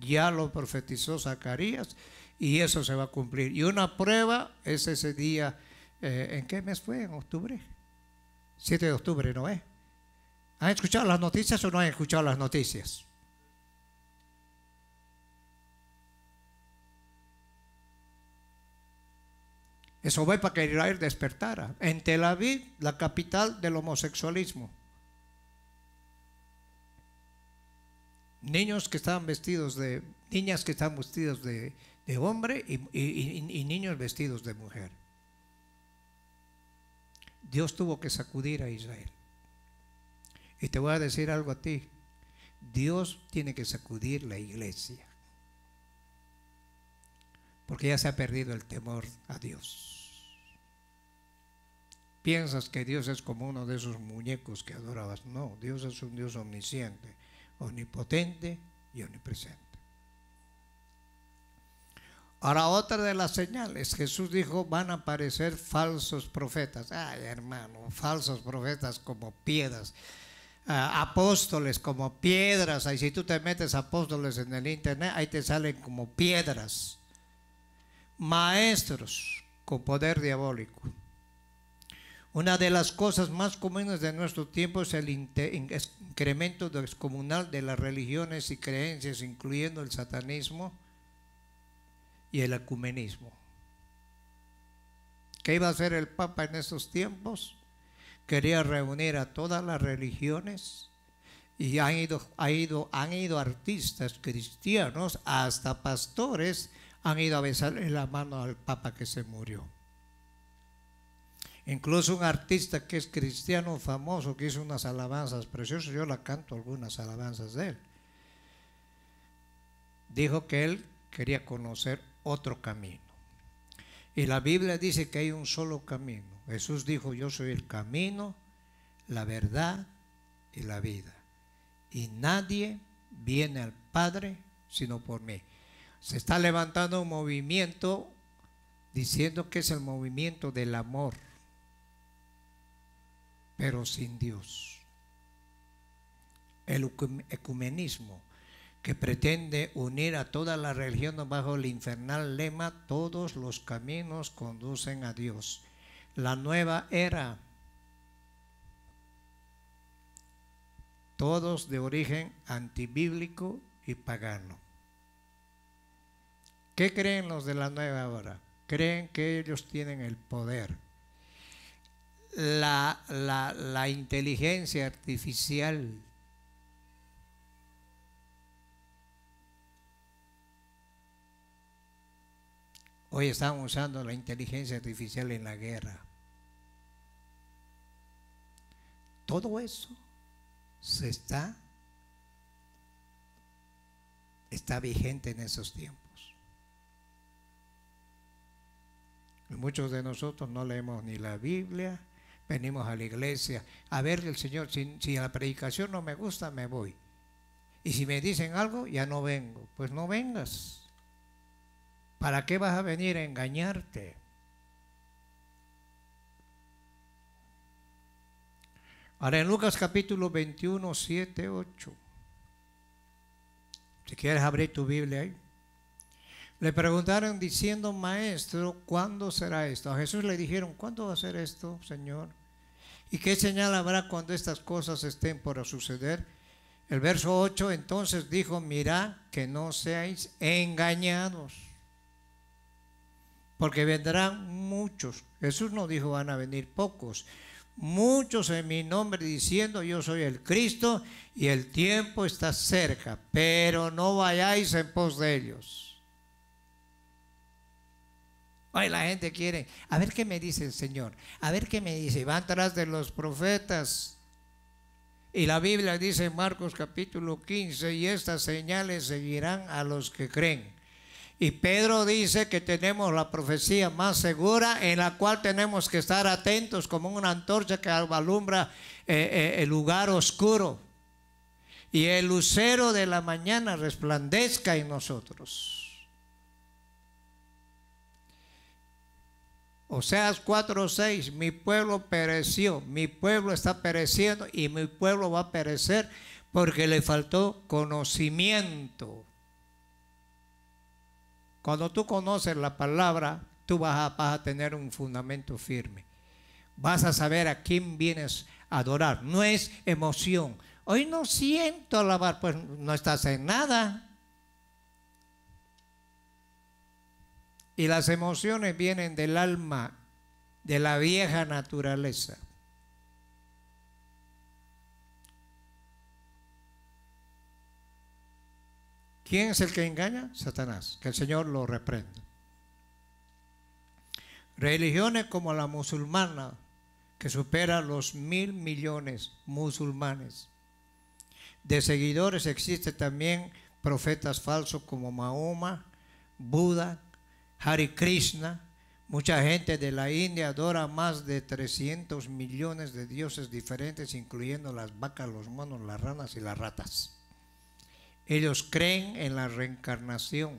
Ya lo profetizó Zacarías y eso se va a cumplir. Y una prueba es ese día, ¿en qué mes fue? ¿En octubre? 7 de octubre, ¿no es? ¿Han escuchado las noticias o no han escuchado las noticias? Eso fue para que Israel despertara. En Tel Aviv, la capital del homosexualismo. Niñas que estaban vestidos de hombre y niños vestidos de mujer. Dios tuvo que sacudir a Israel. Y te voy a decir algo a ti. Dios tiene que sacudir la iglesia. Porque ya se ha perdido el temor a Dios. Piensas que Dios es como uno de esos muñecos que adorabas. No, Dios es un Dios omnisciente, omnipotente y omnipresente. Ahora, otra de las señales, Jesús dijo, van a aparecer falsos profetas. Ay, hermano, falsos profetas como piedras. Apóstoles como piedras. Ahí si tú te metes apóstoles en el internet, ahí te salen como piedras. Maestros con poder diabólico. Una de las cosas más comunes de nuestro tiempo es el incremento descomunal de las religiones y creencias, incluyendo el satanismo y el ecumenismo. ¿Qué iba a hacer el Papa en esos tiempos? Quería reunir a todas las religiones y han ido artistas cristianos, hasta pastores han ido a besarle la mano al Papa que se murió. Incluso un artista que es cristiano famoso, que hizo unas alabanzas preciosas, yo la canto algunas alabanzas de él, dijo que él quería conocer otro camino. Y la Biblia dice que hay un solo camino. Jesús dijo, yo soy el camino, la verdad y la vida. Y nadie viene al Padre sino por mí. Se está levantando un movimiento diciendo que es el movimiento del amor, pero sin Dios. El ecumenismo, que pretende unir a todas las religiones bajo el infernal lema, todos los caminos conducen a Dios. La nueva era, todos de origen antibíblico y pagano. ¿Qué creen los de la nueva era? Creen que ellos tienen el poder. La inteligencia artificial, hoy están usando la inteligencia artificial en la guerra. Todo eso está vigente en esos tiempos. Y muchos de nosotros no leemos ni la Biblia, venimos a la iglesia a ver el Señor. Si la predicación no me gusta, me voy. Y si me dicen algo, ya no vengo. Pues no vengas. ¿Para qué vas a venir a engañarte? Ahora en Lucas capítulo 21, 7, 8. Si quieres abrir tu Biblia ahí. Le preguntaron diciendo, maestro, ¿cuándo será esto? A Jesús le dijeron, ¿cuándo va a ser esto, Señor? ¿Y qué señal habrá cuando estas cosas estén por suceder? El verso 8 entonces dijo, mirad que no seáis engañados, porque vendrán muchos. Jesús no dijo van a venir pocos, muchos en mi nombre diciendo yo soy el Cristo y el tiempo está cerca, pero no vayáis en pos de ellos. Hoy la gente quiere, a ver qué me dice el Señor, a ver qué me dice, van tras de los profetas. Y la Biblia dice en Marcos capítulo 15, y estas señales seguirán a los que creen. Y Pedro dice que tenemos la profecía más segura, en la cual tenemos que estar atentos como una antorcha que alumbra el lugar oscuro. Y el lucero de la mañana resplandezca en nosotros. Oseas 4:6, mi pueblo pereció, mi pueblo está pereciendo y mi pueblo va a perecer porque le faltó conocimiento. Cuando tú conoces la palabra, tú vas a tener un fundamento firme. Vas a saber a quién vienes a adorar. No es emoción. Hoy no siento alabar, pues no estás en nada. Y las emociones vienen del alma, de la vieja naturaleza. ¿Quién es el que engaña? Satanás. Que el Señor lo reprenda. Religiones como la musulmana, que supera los 1.000 millones musulmanes. De seguidores existen también profetas falsos como Mahoma, Buda, Hare Krishna. Mucha gente de la India adora más de 300 millones de dioses diferentes, incluyendo las vacas, los monos, las ranas y las ratas. Ellos creen en la reencarnación.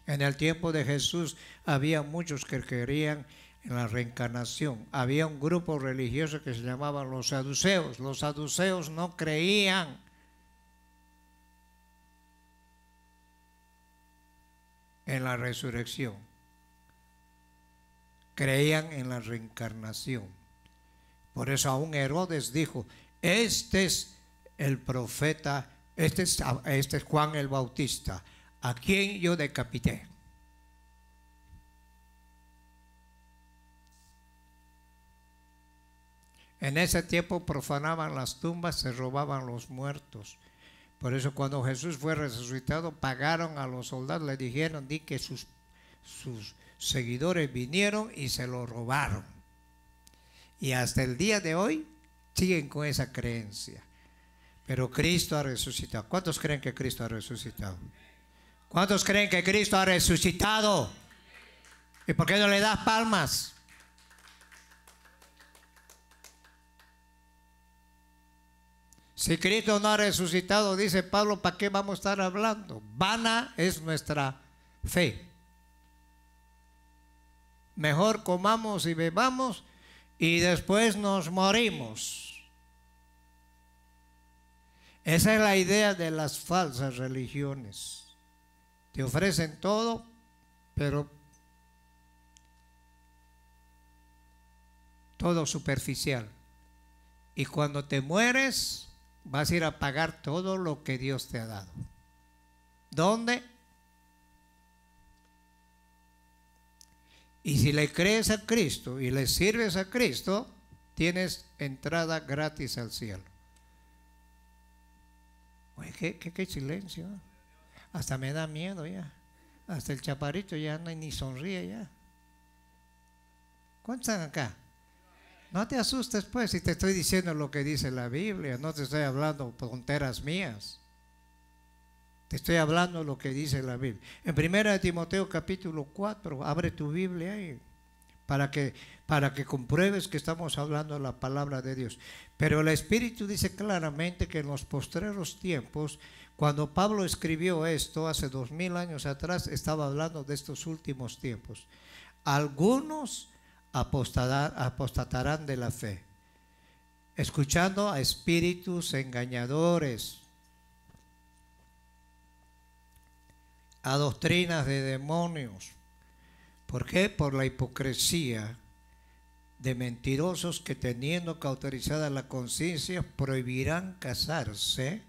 En el tiempo de Jesús había muchos que creían en la reencarnación. Había un grupo religioso que se llamaban los saduceos. Los saduceos no creían en la resurrección. Creían en la reencarnación. Por eso aún Herodes dijo: este es el profeta, este es Juan el Bautista, a quien yo decapité. En ese tiempo profanaban las tumbas, se robaban los muertos. Por eso cuando Jesús fue resucitado, pagaron a los soldados, le dijeron: di que sus seguidores vinieron y se lo robaron. Y hasta el día de hoy siguen con esa creencia. Pero Cristo ha resucitado. ¿Cuántos creen que Cristo ha resucitado? ¿Cuántos creen que Cristo ha resucitado? ¿Y por qué no le das palmas? Si Cristo no ha resucitado, dice Pablo, ¿para qué vamos a estar hablando? Vana es nuestra fe. Mejor comamos y bebamos y después nos morimos. Esa es la idea de las falsas religiones. Te ofrecen todo, pero todo superficial. Y cuando te mueres, vas a ir a pagar todo lo que Dios te ha dado. ¿Dónde? Y si le crees a Cristo y le sirves a Cristo, tienes entrada gratis al cielo. Oye, qué silencio. Hasta me da miedo ya. Hasta el chaparrito ya no ni sonríe ya. ¿Cuántos están acá? No te asustes pues si te estoy diciendo lo que dice la Biblia. No te estoy hablando tonteras mías. Te estoy hablando lo que dice la Biblia. En 1 Timoteo capítulo 4, abre tu Biblia ahí para que compruebes que estamos hablando la palabra de Dios. Pero el Espíritu dice claramente que en los postreros tiempos, cuando Pablo escribió esto hace 2000 años atrás, estaba hablando de estos últimos tiempos. Algunos apostatarán de la fe, escuchando a espíritus engañadores, a doctrinas de demonios. ¿Por qué? Por la hipocresía de mentirosos que, teniendo cauterizada la conciencia, prohibirán casarse,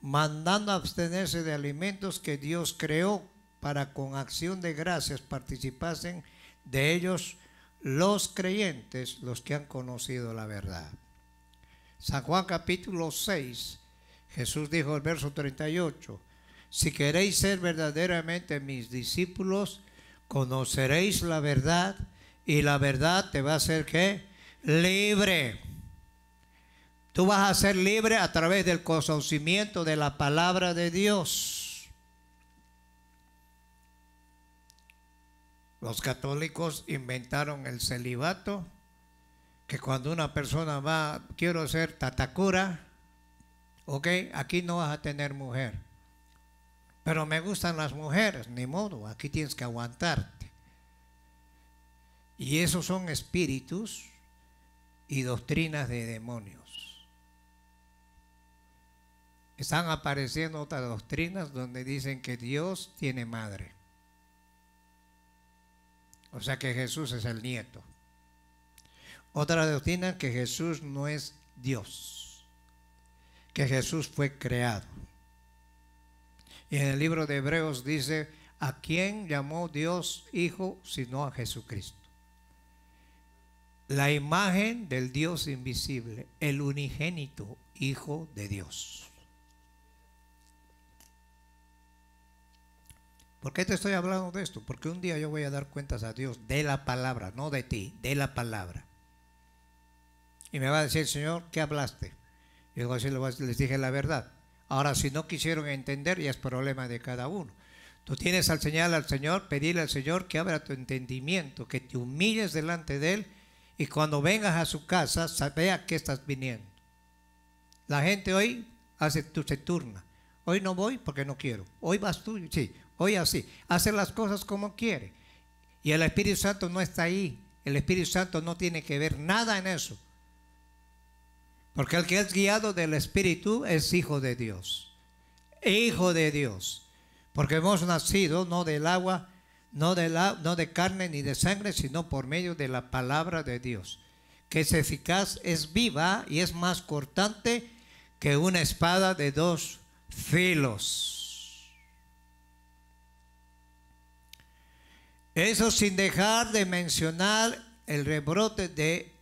mandando a abstenerse de alimentos que Dios creó, para con acción de gracias participasen de ellos los creyentes, los que han conocido la verdad. San Juan capítulo 6, Jesús dijo el verso 38: si queréis ser verdaderamente mis discípulos, conoceréis la verdad, y la verdad te va a hacer ¿qué? Libre. Tú vas a ser libre a través del conocimiento de la palabra de Dios. Los católicos inventaron el celibato, que cuando una persona va, quiero ser tatacura, ok, aquí no vas a tener mujer. Pero me gustan las mujeres, ni modo, aquí tienes que aguantarte. Y esos son espíritus y doctrinas de demonios. Están apareciendo otras doctrinas donde dicen que Dios tiene madre. O sea que Jesús es el nieto. Otra doctrina, que Jesús no es Dios, que Jesús fue creado. Y en el libro de Hebreos dice: ¿a quién llamó Dios hijo sino a Jesucristo? La imagen del Dios invisible, el unigénito Hijo de Dios. ¿Por qué te estoy hablando de esto? Porque un día yo voy a dar cuentas a Dios de la palabra, no de ti, de la palabra. y me va a decir, Señor, ¿qué hablaste? Y luego así les dije la verdad. Ahora, si no quisieron entender, ya es problema de cada uno. Tú tienes al Señor, pedirle al Señor que abra tu entendimiento, que te humilles delante de Él, y cuando vengas a su casa, vea que estás viniendo. La gente hoy se turna. Hoy no voy porque no quiero. Hoy vas tú, sí, hoy así. Hace las cosas como quiere. Y el Espíritu Santo no está ahí. El Espíritu Santo no tiene que ver nada en eso. Porque el que es guiado del Espíritu es hijo de Dios. Hijo de Dios. Porque hemos nacido no del agua, no de carne ni de sangre, sino por medio de la palabra de Dios, que es eficaz, es viva y es más cortante que una espada de dos filos. Eso sin dejar de mencionar el rebrote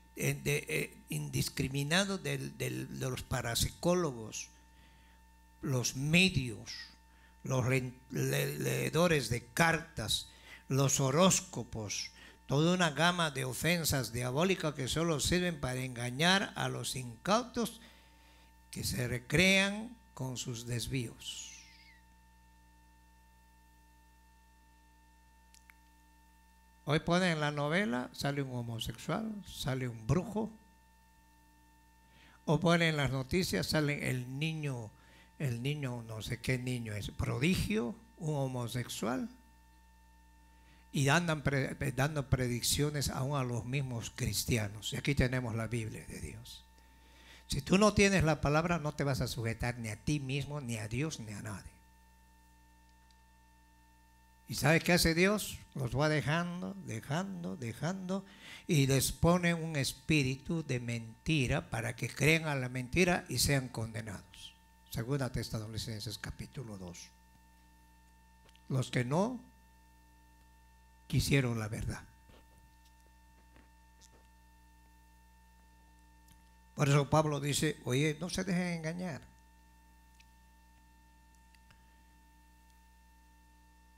indiscriminado de los parapsicólogos, los medios, los leedores de cartas, los horóscopos, toda una gama de ofensas diabólicas que solo sirven para engañar a los incautos que se recrean con sus desvíos. Hoy ponen en la novela, sale un homosexual, sale un brujo, o ponen en las noticias, sale el niño, no sé qué niño es, prodigio, un homosexual, y andan dando predicciones aún a los mismos cristianos. Y aquí tenemos la Biblia de Dios. Si tú no tienes la palabra, no te vas a sujetar ni a ti mismo, ni a Dios, ni a nadie. ¿Y sabes qué hace Dios? Los va dejando, y les pone un espíritu de mentira para que crean a la mentira y sean condenados. Segunda Tesalonicenses capítulo 2. Los que no quisieron la verdad. Por eso Pablo dice, oye, no se dejen engañar.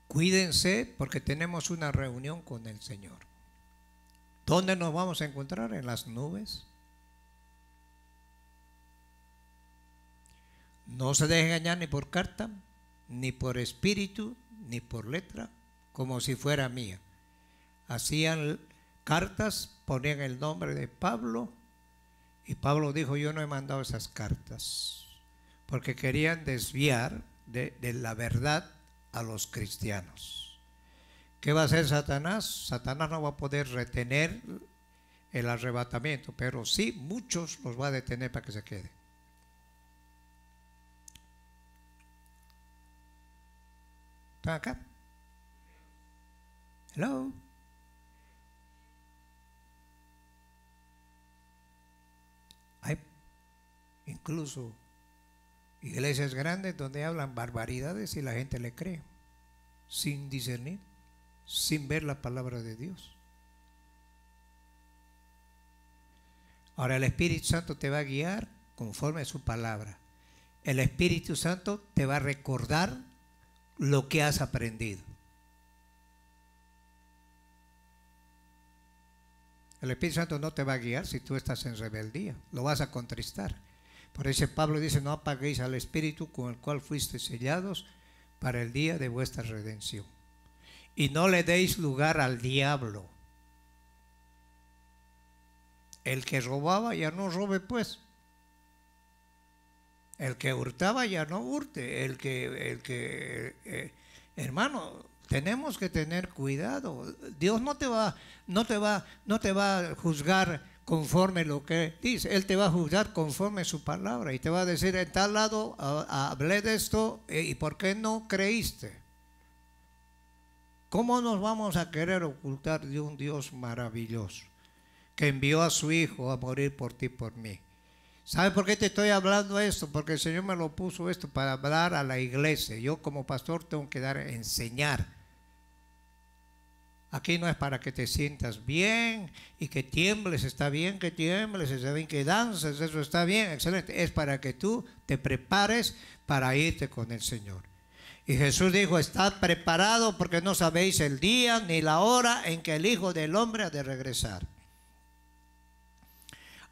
Cuídense porque tenemos una reunión con el Señor. ¿Dónde nos vamos a encontrar? ¿En las nubes? No se dejen engañar ni por carta, ni por espíritu, ni por letra, como si fuera mía. Hacían cartas, ponían el nombre de Pablo, y Pablo dijo, yo no he mandado esas cartas, porque querían desviar de la verdad a los cristianos. ¿Qué va a hacer Satanás? Satanás no va a poder retener el arrebatamiento, pero sí muchos los va a detener para que se queden. ¿Están acá? Hello. Hay incluso iglesias grandes donde hablan barbaridades y la gente le cree, sin discernir, sin ver la palabra de Dios. Ahora el Espíritu Santo te va a guiar conforme a su palabra. El Espíritu Santo te va a recordar lo que has aprendido. El Espíritu Santo no te va a guiar si tú estás en rebeldía, lo vas a contristar. Por eso Pablo dice, no apaguéis al Espíritu con el cual fuisteis sellados para el día de vuestra redención. Y no le deis lugar al diablo. El que robaba ya no robe pues. El que hurtaba ya no hurte. Hermano, tenemos que tener cuidado. Dios no te va a juzgar conforme lo que dice. Él te va a juzgar conforme su palabra y te va a decir, en tal lado hablé de esto y ¿por qué no creíste? ¿Cómo nos vamos a querer ocultar de un Dios maravilloso que envió a su Hijo a morir por ti y por mí? ¿Sabe por qué te estoy hablando esto? Porque el Señor me lo puso esto para hablar a la iglesia. Yo como pastor tengo que enseñar. Aquí no es para que te sientas bien y que tiembles, está bien que tiembles, está bien que dances, eso está bien, excelente. Es para que tú te prepares para irte con el Señor. Y Jesús dijo, estad preparado porque no sabéis el día ni la hora en que el Hijo del Hombre ha de regresar.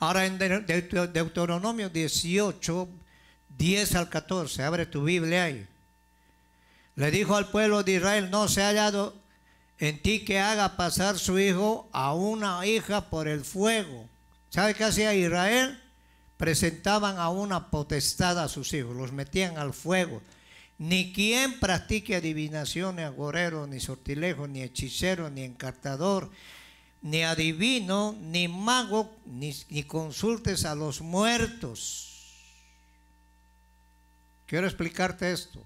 Ahora en Deuteronomio 18, 10 al 14, abre tu Biblia ahí. Le dijo al pueblo de Israel: no se ha hallado en ti que haga pasar su hijo a una hija por el fuego. ¿Sabe qué hacía Israel? Presentaban a una potestad a sus hijos, los metían al fuego. Ni quien practique adivinación, ni agorero, ni sortilejo, ni hechicero, ni encartador, ni adivino, ni mago, ni consultes a los muertos. Quiero explicarte esto.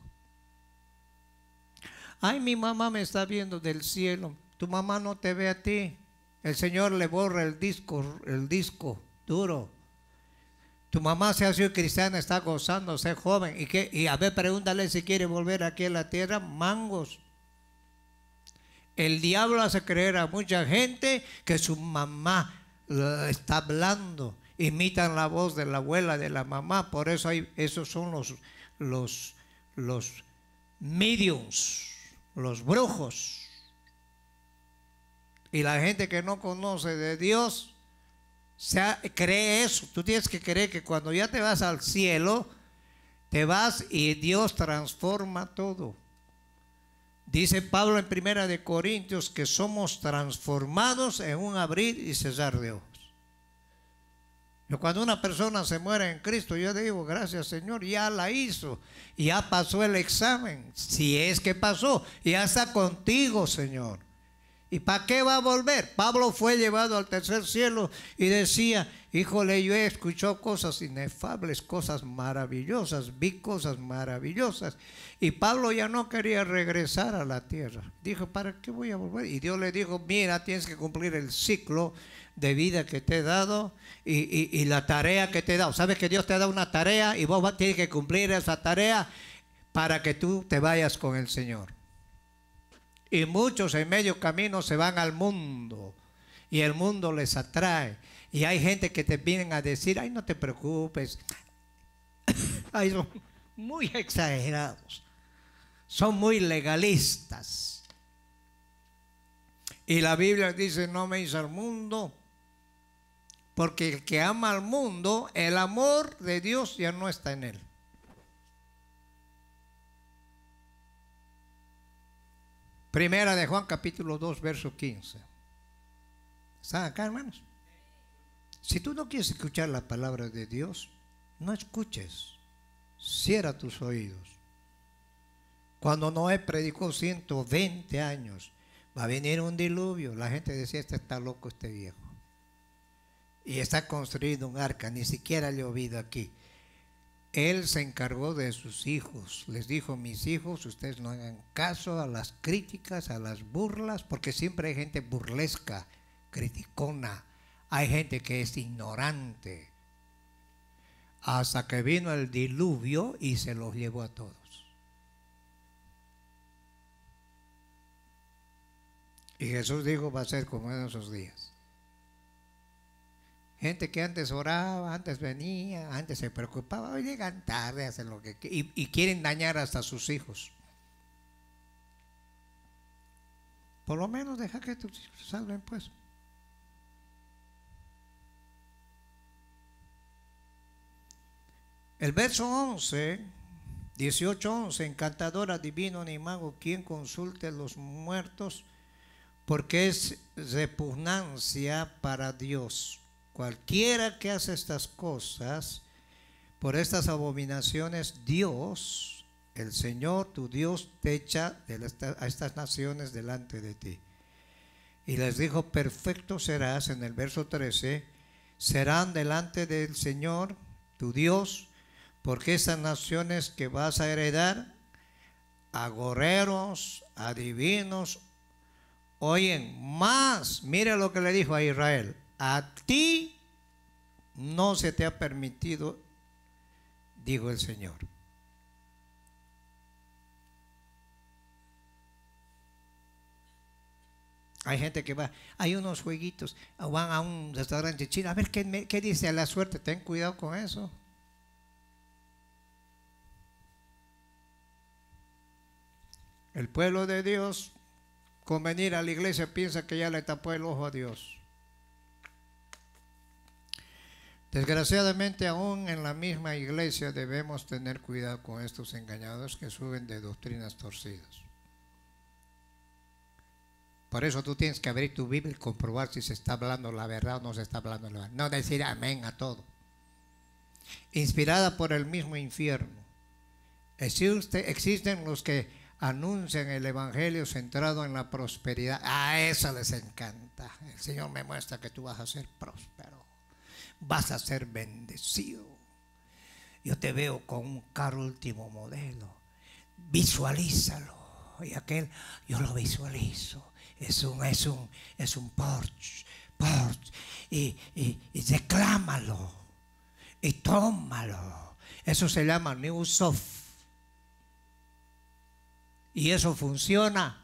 Ay, mi mamá me está viendo del cielo. Tu mamá no te ve a ti. El Señor le borra el disco duro. Tu mamá se ha sido cristiana, está gozándose joven. Y a ver, pregúntale si quiere volver aquí a la tierra. Mangos. El diablo hace creer a mucha gente que su mamá está hablando. Imitan la voz de la abuela, de la mamá. Por eso esos son los mediums, los brujos. Y la gente que no conoce de Dios cree eso. Tú tienes que creer que cuando ya te vas al cielo, te vas y Dios transforma todo. Dice Pablo en 1 de Corintios que somos transformados en un abrir y cerrar de ojos. Cuando una persona se muere en Cristo, yo digo: gracias, Señor, ya la hizo, ya pasó el examen, si es que pasó, ya está contigo, Señor. ¿Y para qué va a volver? Pablo fue llevado al tercer cielo y decía: híjole, yo he escuchado cosas inefables, cosas maravillosas, vi cosas maravillosas. Y Pablo ya no quería regresar a la tierra. Dijo: ¿para qué voy a volver? Y Dios le dijo: mira, tienes que cumplir el ciclo de vida que te he dado y la tarea que te he dado. Sabes que Dios te da una tarea y vos tienes que cumplir esa tarea para que tú te vayas con el Señor. Y muchos en medio camino se van al mundo y el mundo les atrae. Y hay gente que te vienen a decir: ay, no te preocupes. Ay, son muy exagerados, son muy legalistas. Y la Biblia dice: no améis al mundo, porque el que ama al mundo, el amor de Dios ya no está en él. Primera de Juan capítulo 2 verso 15. ¿Están acá, hermanos? Si tú no quieres escuchar la palabra de Dios, no escuches. Cierra tus oídos. Cuando Noé predicó 120 años, va a venir un diluvio, la gente decía: este está loco, este viejo. Y está construido un arca, ni siquiera ha llovido aquí. Él se encargó de sus hijos. Les dijo: mis hijos, ustedes no hagan caso a las críticas, a las burlas, porque siempre hay gente burlesca, criticona. Hay gente que es ignorante. Hasta que vino el diluvio y se los llevó a todos. Y Jesús dijo: va a ser como en esos días. Gente que antes oraba, antes venía, antes se preocupaba, hoy llegan tarde, hacen lo que quieren y quieren dañar hasta a sus hijos. Por lo menos deja que tus hijos salven, pues. El verso 11, 18:11, encantador, adivino ni mago, quien consulte a los muertos, porque es repugnancia para Dios. Cualquiera que hace estas cosas, por estas abominaciones, Dios, el Señor, tu Dios, te echa a estas naciones delante de ti. Y les dijo: perfecto serás, en el verso 13, serán delante del Señor, tu Dios, porque esas naciones que vas a heredar, agoreros, adivinos, oyen más. Mira lo que le dijo a Israel: a ti no se te ha permitido, dijo el Señor. Hay gente que va, hay unos jueguitos, van a un restaurante chino, a ver qué dice a la suerte. Ten cuidado con eso. El pueblo de Dios, con venir a la iglesia, piensa que ya le tapó el ojo a Dios. Desgraciadamente, aún en la misma iglesia debemos tener cuidado con estos engañadores que suben de doctrinas torcidas. Por eso tú tienes que abrir tu Biblia y comprobar si se está hablando la verdad o no se está hablando la verdad. No decir amén a todo. Inspirada por el mismo infierno. Existen los que anuncian el evangelio centrado en la prosperidad. A eso les encanta. El Señor me muestra que tú vas a ser próspero, vas a ser bendecido. Yo te veo con un carro último modelo, visualízalo. Y aquel, yo lo visualizo, es un Porsche, y reclámalo y tómalo. Eso se llama New Soft. Y eso funciona.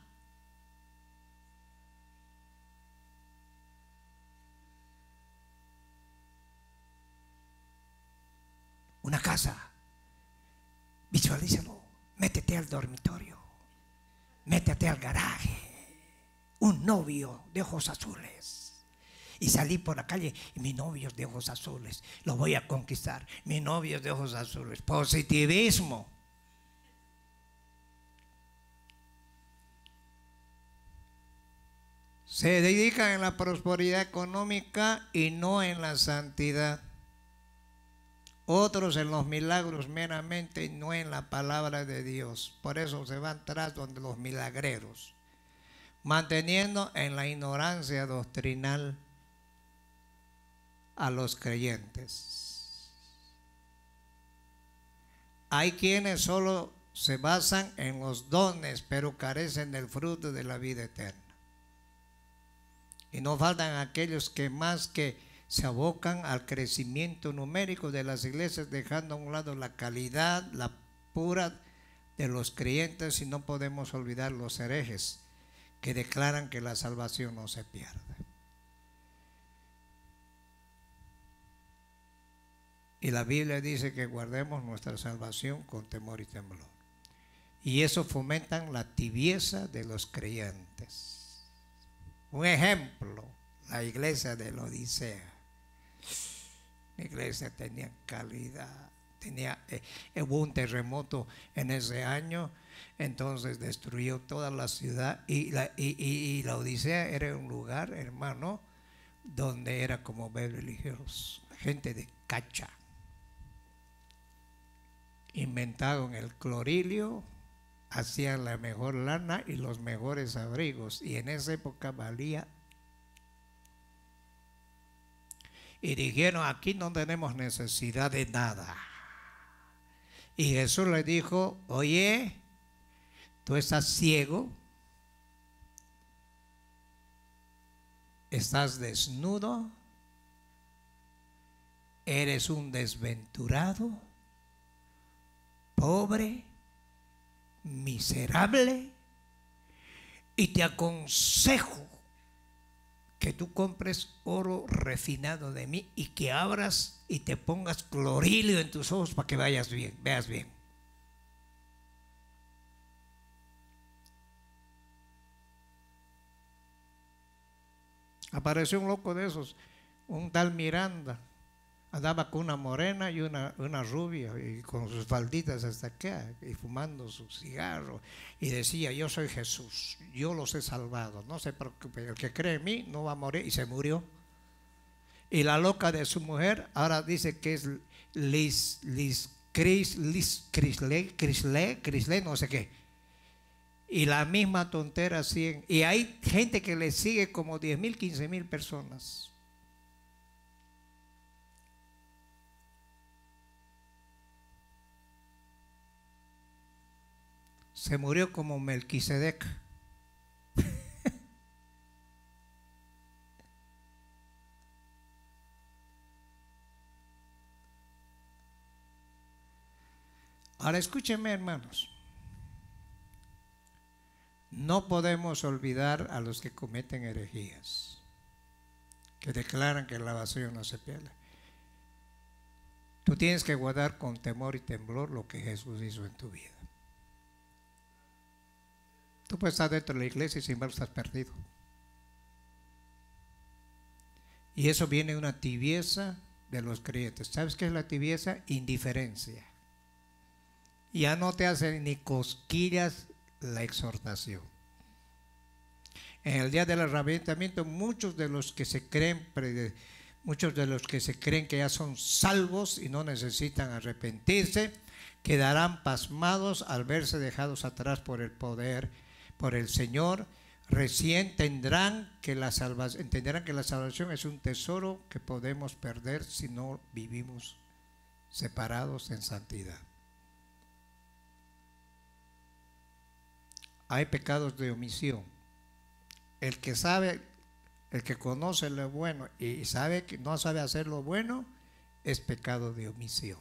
Una casa, visualízalo, métete al dormitorio, métete al garaje, un novio de ojos azules. Y salí por la calle y mi novio es de ojos azules, lo voy a conquistar, mi novio es de ojos azules. Positivismo. Se dedican en la prosperidad económica y no en la santidad. Otros en los milagros meramente y no en la palabra de Dios. Por eso se van tras donde los milagreros, manteniendo en la ignorancia doctrinal a los creyentes. Hay quienes solo se basan en los dones, pero carecen del fruto de la vida eterna. Y no faltan aquellos que más que se abocan al crecimiento numérico de las iglesias, dejando a un lado la calidad, la pura de los creyentes, y no podemos olvidar los herejes que declaran que la salvación no se pierde. Y la Biblia dice que guardemos nuestra salvación con temor y temblor. Y eso fomentan la tibieza de los creyentes. Un ejemplo, la iglesia de la Odisea. La iglesia tenía calidad, hubo un terremoto en ese año, entonces destruyó toda la ciudad, y la Odisea era un lugar, hermano, donde era como Beverly Hills, gente de cacha. Inventaron el clorilio, hacían la mejor lana y los mejores abrigos, y en esa época valía. Y dijeron, aquí no tenemos necesidad de nada. Y Jesús le dijo, oye, tú estás ciego, estás desnudo, eres un desventurado, pobre, miserable, y te aconsejo que tú compres oro refinado de mí y que abras y te pongas clorilio en tus ojos para que veas bien. Apareció un loco de esos, un tal Miranda, andaba con una morena y una rubia, y con sus falditas hasta acá, y fumando su cigarro, y decía, yo soy Jesús, yo los he salvado, no se preocupe, el que cree en mí no va a morir, y se murió. Y la loca de su mujer ahora dice que es Crisley, no sé qué. Y la misma tontera siguen. Y hay gente que le sigue como 10,000, 15,000 personas. Se murió como Melquisedec. Ahora escúchenme, hermanos. No podemos olvidar a los que cometen herejías, que declaran que la vacío no se pierde. Tú tienes que guardar con temor y temblor lo que Jesús hizo en tu vida. Tú puedes estar dentro de la iglesia y sin embargo estás perdido. Y eso viene de una tibieza de los creyentes. ¿Sabes qué es la tibieza? Indiferencia. Ya no te hace ni cosquillas la exhortación. En el día del arrebatamiento, muchos de los que se creen que ya son salvos y no necesitan arrepentirse, quedarán pasmados al verse dejados atrás por el poder, por el Señor. Recién entenderán que la salvación es un tesoro que podemos perder si no vivimos separados en santidad. Hay pecados de omisión. El que sabe, el que conoce lo bueno y sabe que no sabe hacer lo bueno, es pecado de omisión.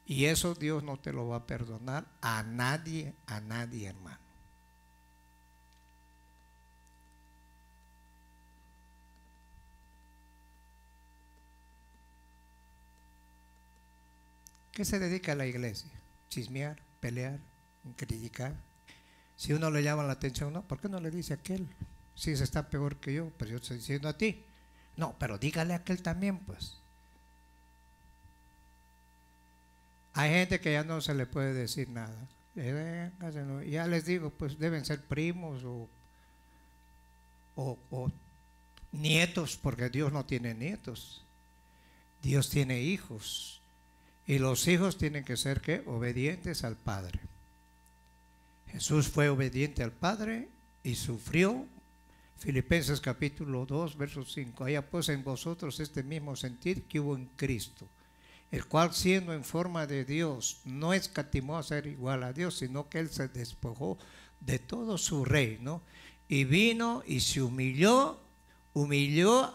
Y eso Dios no te lo va a perdonar a nadie, hermano. ¿Qué se dedica a la iglesia? Chismear, pelear, criticar. Si uno le llama la atención, no, ¿por qué no le dice a aquel? Si se está peor que yo, pero yo estoy diciendo a ti. No, pero dígale a aquel también, pues. Hay gente que ya no se le puede decir nada. Ya les digo, pues deben ser primos o nietos, porque Dios no tiene nietos. Dios tiene hijos. Y los hijos tienen que ser, ¿qué? Obedientes al Padre. Jesús fue obediente al Padre y sufrió. Filipenses capítulo 2, verso 5. Haya pues en vosotros este mismo sentir que hubo en Cristo, el cual siendo en forma de Dios, no escatimó a ser igual a Dios, sino que Él se despojó de todo su reino y vino y se humilló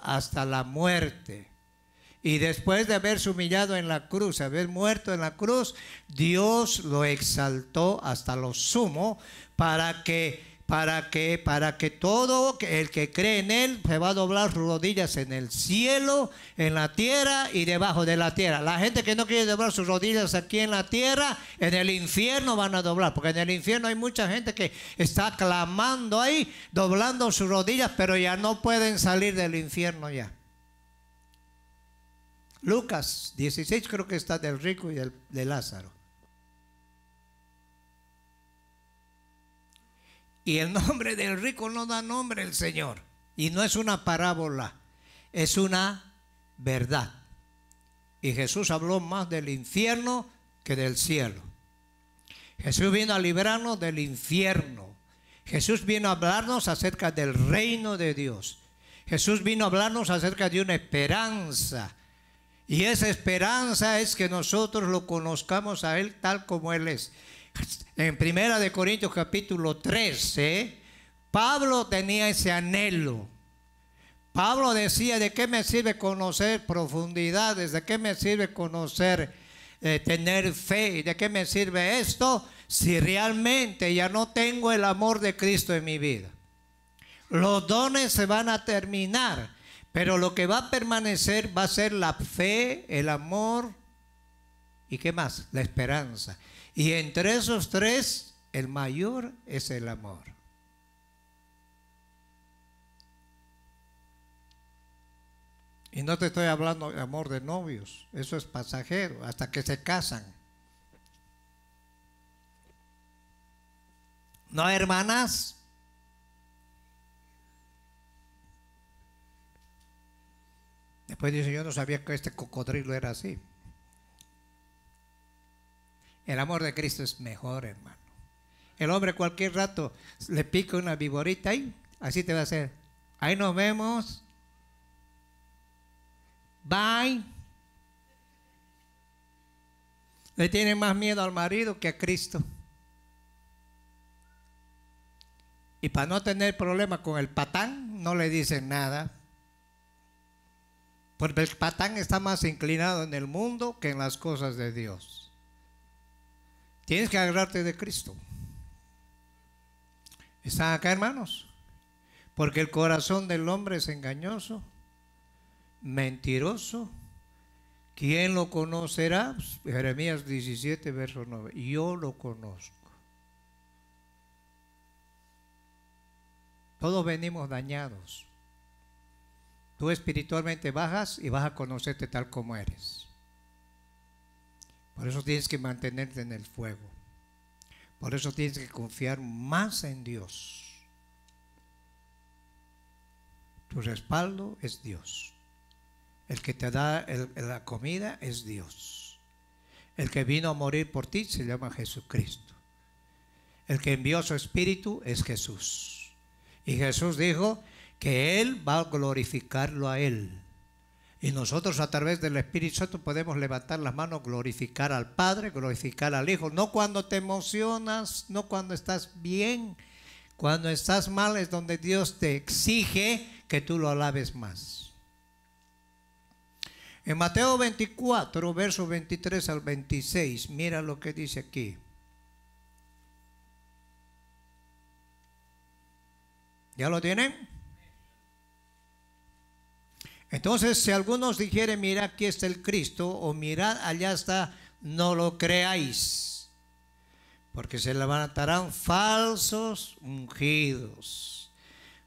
hasta la muerte. Y después de haberse humillado en la cruz, haber muerto en la cruz, Dios lo exaltó hasta lo sumo para que todo el que cree en Él se va a doblar sus rodillas en el cielo, en la tierra y debajo de la tierra. La gente que no quiere doblar sus rodillas aquí en la tierra, en el infierno van a doblar, porque en el infierno hay mucha gente que está clamando ahí, doblando sus rodillas, pero ya no pueden salir del infierno ya. Lucas 16 creo que está del rico y de Lázaro. Y el nombre del rico no da nombre el Señor. Y no es una parábola, es una verdad. Y Jesús habló más del infierno que del cielo. Jesús vino a librarnos del infierno. Jesús vino a hablarnos acerca del reino de Dios. Jesús vino a hablarnos acerca de una esperanza. Y esa esperanza es que nosotros lo conozcamos a Él tal como Él es. En 1 Corintios capítulo 13, Pablo tenía ese anhelo. Pablo decía, ¿de qué me sirve conocer profundidades? ¿De qué me sirve conocer, tener fe? ¿De qué me sirve esto si realmente ya no tengo el amor de Cristo en mi vida? Los dones se van a terminar, pero lo que va a permanecer va a ser la fe, el amor y ¿qué más? La esperanza. Y entre esos tres, el mayor es el amor. Y no te estoy hablando de amor de novios, eso es pasajero, hasta que se casan. ¿No, hermanas? Después dice, yo no sabía que este cocodrilo era así. El amor de Cristo es mejor, hermano. El hombre cualquier rato le pica una viborita y así te va a hacer. Ahí nos vemos. Bye. Le tiene más miedo al marido que a Cristo. Y para no tener problema con el patán, no le dicen nada. Porque el patán está más inclinado en el mundo que en las cosas de Dios. Tienes que agarrarte de Cristo. ¿Están acá, hermanos? Porque el corazón del hombre es engañoso, mentiroso. ¿Quién lo conocerá? Jeremías 17, verso 9. Yo lo conozco. Todos venimos dañados. Tú espiritualmente bajas y vas a conocerte tal como eres. Por eso tienes que mantenerte en el fuego. Por eso tienes que confiar más en Dios. Tu respaldo es Dios. El que te da la comida es Dios. El que vino a morir por ti se llama Jesucristo. El que envió su Espíritu es Jesús. Y Jesús dijo que Él va a glorificarlo a Él. Y nosotros a través del Espíritu Santo podemos levantar las manos, glorificar al Padre, glorificar al Hijo. No cuando te emocionas, no cuando estás bien. Cuando estás mal es donde Dios te exige que tú lo alabes más. En Mateo 24, versos 23 al 26, mira lo que dice aquí. ¿Ya lo tienen? Entonces, si algunos dijeren, mira, aquí está el Cristo, o mirad, allá está, no lo creáis, porque se levantarán falsos ungidos,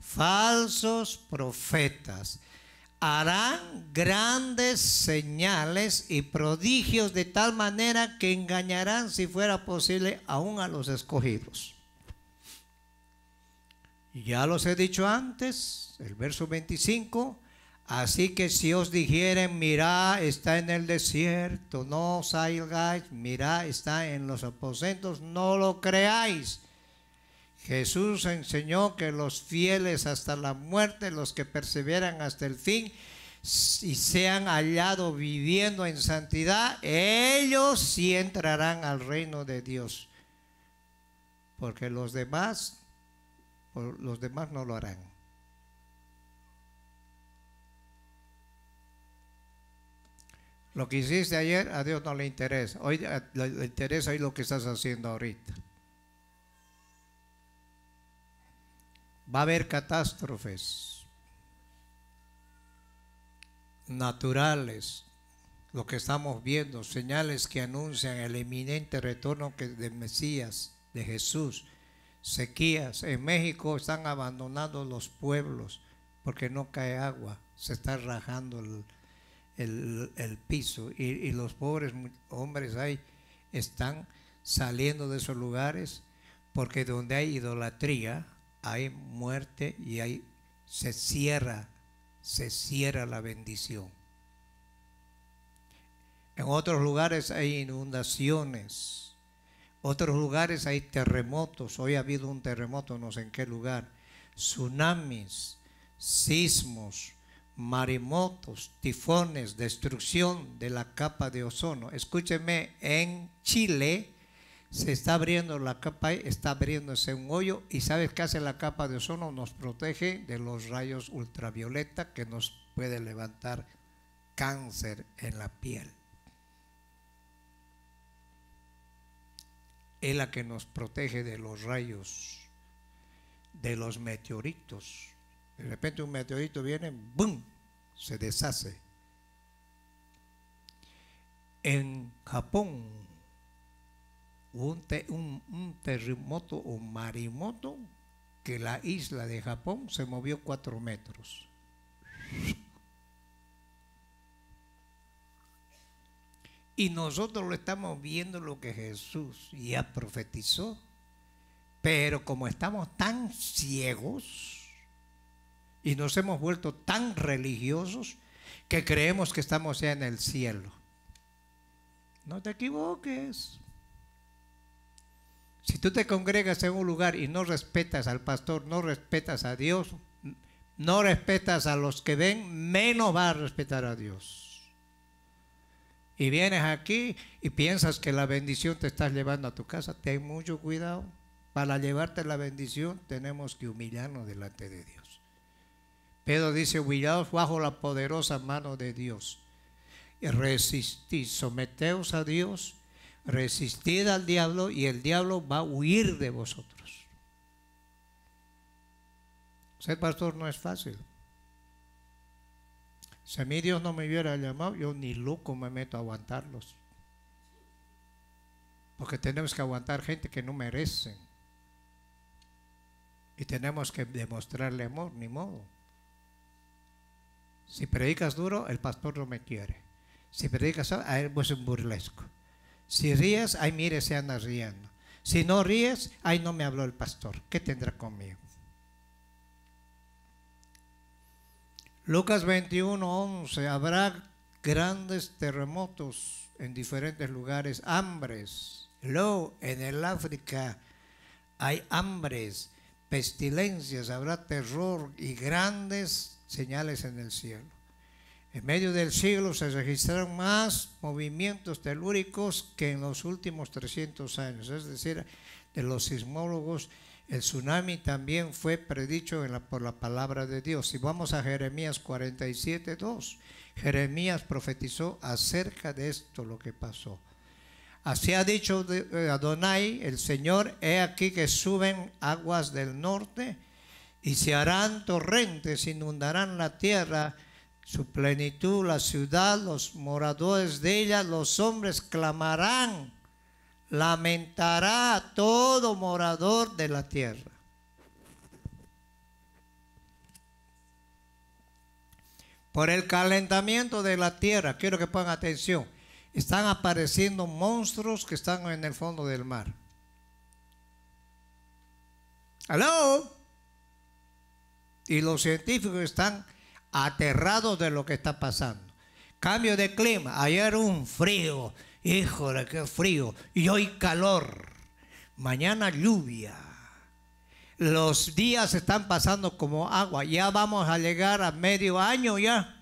falsos profetas, harán grandes señales y prodigios de tal manera que engañarán, si fuera posible, aún a los escogidos. Ya los he dicho antes, el verso 25, así que si os dijeren, mirad, está en el desierto, no salgáis, mirad, está en los aposentos, no lo creáis. Jesús enseñó que los fieles hasta la muerte, los que perseveran hasta el fin y sean hallados viviendo en santidad, ellos sí entrarán al reino de Dios. Porque los demás no lo harán. Lo que hiciste ayer a Dios no le interesa. Hoy le interesa lo que estás haciendo ahorita. Va a haber catástrofes naturales, lo que estamos viendo, señales que anuncian el inminente retorno del Mesías, de Jesús, sequías. En México están abandonando los pueblos porque no cae agua, se está rajando el piso y los pobres hombres ahí están saliendo de esos lugares porque donde hay idolatría hay muerte y se cierra la bendición. En otros lugares hay inundaciones, otros lugares hay terremotos. Hoy ha habido un terremoto, no sé en qué lugar, tsunamis, sismos, maremotos, tifones, destrucción de la capa de ozono. Escúcheme, en Chile se está abriendo la capa, está abriéndose un hoyo, y ¿sabes qué hace la capa de ozono? Nos protege de los rayos ultravioleta que nos puede levantar cáncer en la piel. Es la que nos protege de los rayos, de los meteoritos. De repente un meteorito viene, ¡bum!, se deshace. En Japón, un terremoto o maremoto que la isla de Japón se movió 4 metros. Y nosotros lo estamos viendo, lo que Jesús ya profetizó. Pero como estamos tan ciegos y nos hemos vuelto tan religiosos que creemos que estamos ya en el cielo. No te equivoques. Si tú te congregas en un lugar y no respetas al pastor, no respetas a Dios, no respetas a los que ven, menos vas a respetar a Dios. Y vienes aquí y piensas que la bendición te estás llevando a tu casa. Ten mucho cuidado. Para llevarte la bendición tenemos que humillarnos delante de Dios. Pedro dice, humillaos bajo la poderosa mano de Dios. Y resistid, someteos a Dios, resistid al diablo y el diablo va a huir de vosotros. Ser pastor no es fácil. Si a mí Dios no me hubiera llamado, yo ni loco me meto a aguantarlos. Porque tenemos que aguantar gente que no merecen. Y tenemos que demostrarle amor, ni modo. Si predicas duro, el pastor no me quiere. Si predicas, pues un burlesco. Si ríes, ay, mire, se anda riendo. Si no ríes, ay, no me habló el pastor. ¿Qué tendrá conmigo? Lucas 21:11. Habrá grandes terremotos en diferentes lugares, hambres. Luego, en el África hay hambres, pestilencias, habrá terror y grandes señales en el cielo. En medio del siglo se registraron más movimientos telúricos que en los últimos 300 años. Es decir, de los sismólogos, el tsunami también fue predicho por la palabra de Dios. Si vamos a Jeremías 47:2, Jeremías profetizó acerca de esto lo que pasó. Así ha dicho Adonai, el Señor: he aquí que suben aguas del norte y se harán torrentes, inundarán la tierra, su plenitud, la ciudad, los moradores de ella, los hombres clamarán, lamentará todo morador de la tierra. Por el calentamiento de la tierra, quiero que pongan atención, están apareciendo monstruos que están en el fondo del mar. ¿Aló? Y los científicos están aterrados de lo que está pasando. Cambio de clima. Ayer un frío, híjole, qué frío. Y hoy calor. Mañana lluvia. Los días están pasando como agua. Ya vamos a llegar a medio año ya.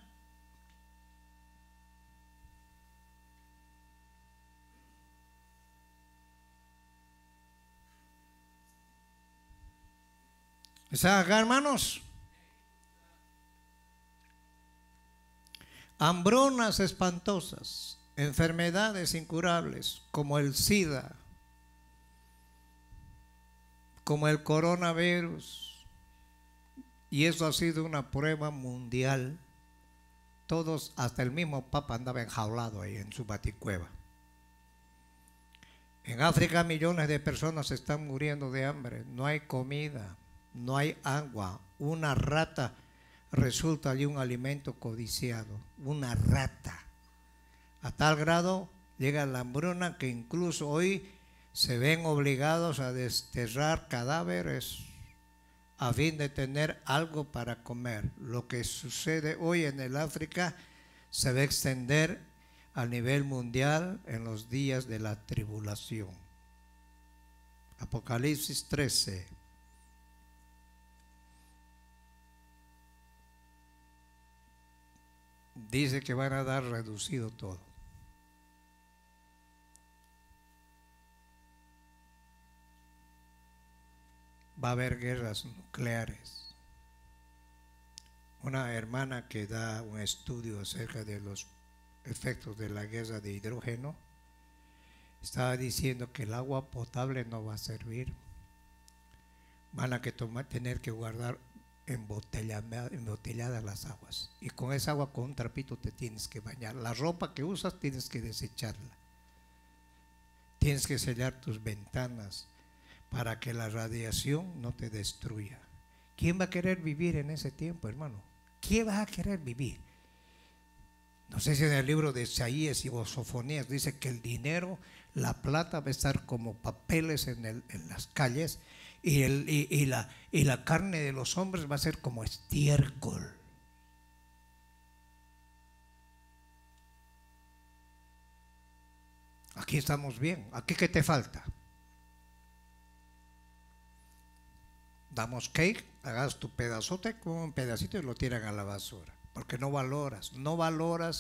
¿Están acá, hermanos? Hambrunas espantosas, enfermedades incurables como el SIDA, como el coronavirus, y eso ha sido una prueba mundial. Todos, hasta el mismo Papa andaba enjaulado ahí en su baticueva. En África millones de personas están muriendo de hambre, no hay comida, no hay agua. Una rata resulta allí un alimento codiciado, una rata. A tal grado llega la hambruna que incluso hoy se ven obligados a desterrar cadáveres a fin de tener algo para comer. Lo que sucede hoy en el África se va a extender a nivel mundial en los días de la tribulación. Apocalipsis 13. Dice que van a dar reducido todo. Va a haber guerras nucleares. Una hermana que da un estudio acerca de los efectos de la guerra de hidrógeno estaba diciendo que el agua potable no va a servir. Van a tener que guardar embotelladas las aguas, y con esa agua con un trapito te tienes que bañar. La ropa que usas tienes que desecharla, tienes que sellar tus ventanas para que la radiación no te destruya. ¿Quién va a querer vivir en ese tiempo, hermano? ¿Quién va a querer vivir? No sé si en el libro de Isaías y Sofonías dice que el dinero, la plata va a estar como papeles en las calles, y la carne de los hombres va a ser como estiércol. Aquí estamos bien. ¿Aquí qué te falta? Damos cake, hagas tu pedazote con un pedacito y lo tiran a la basura, porque no valoras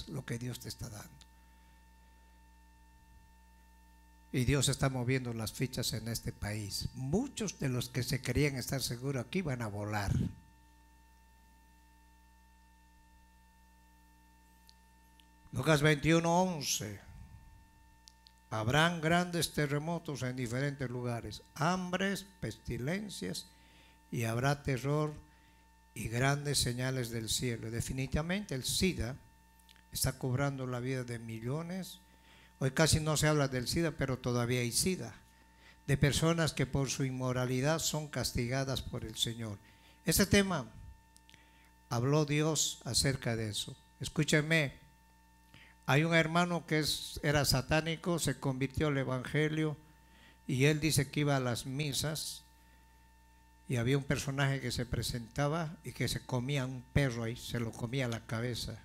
lo que Dios te está dando. Y Dios está moviendo las fichas en este país. Muchos de los que se creían estar seguros aquí van a volar. Lucas 21:11. Habrán grandes terremotos en diferentes lugares, hambres, pestilencias, y habrá terror y grandes señales del cielo. Definitivamente el SIDA está cobrando la vida de millones. Hoy casi no se habla del SIDA, pero todavía hay SIDA, de personas que por su inmoralidad son castigadas por el Señor. Ese tema habló Dios acerca de eso. Escúchenme, hay un hermano que era satánico, se convirtió al evangelio y él dice que iba a las misas y había un personaje que se presentaba y que se comía un perro ahí, se lo comía la cabeza.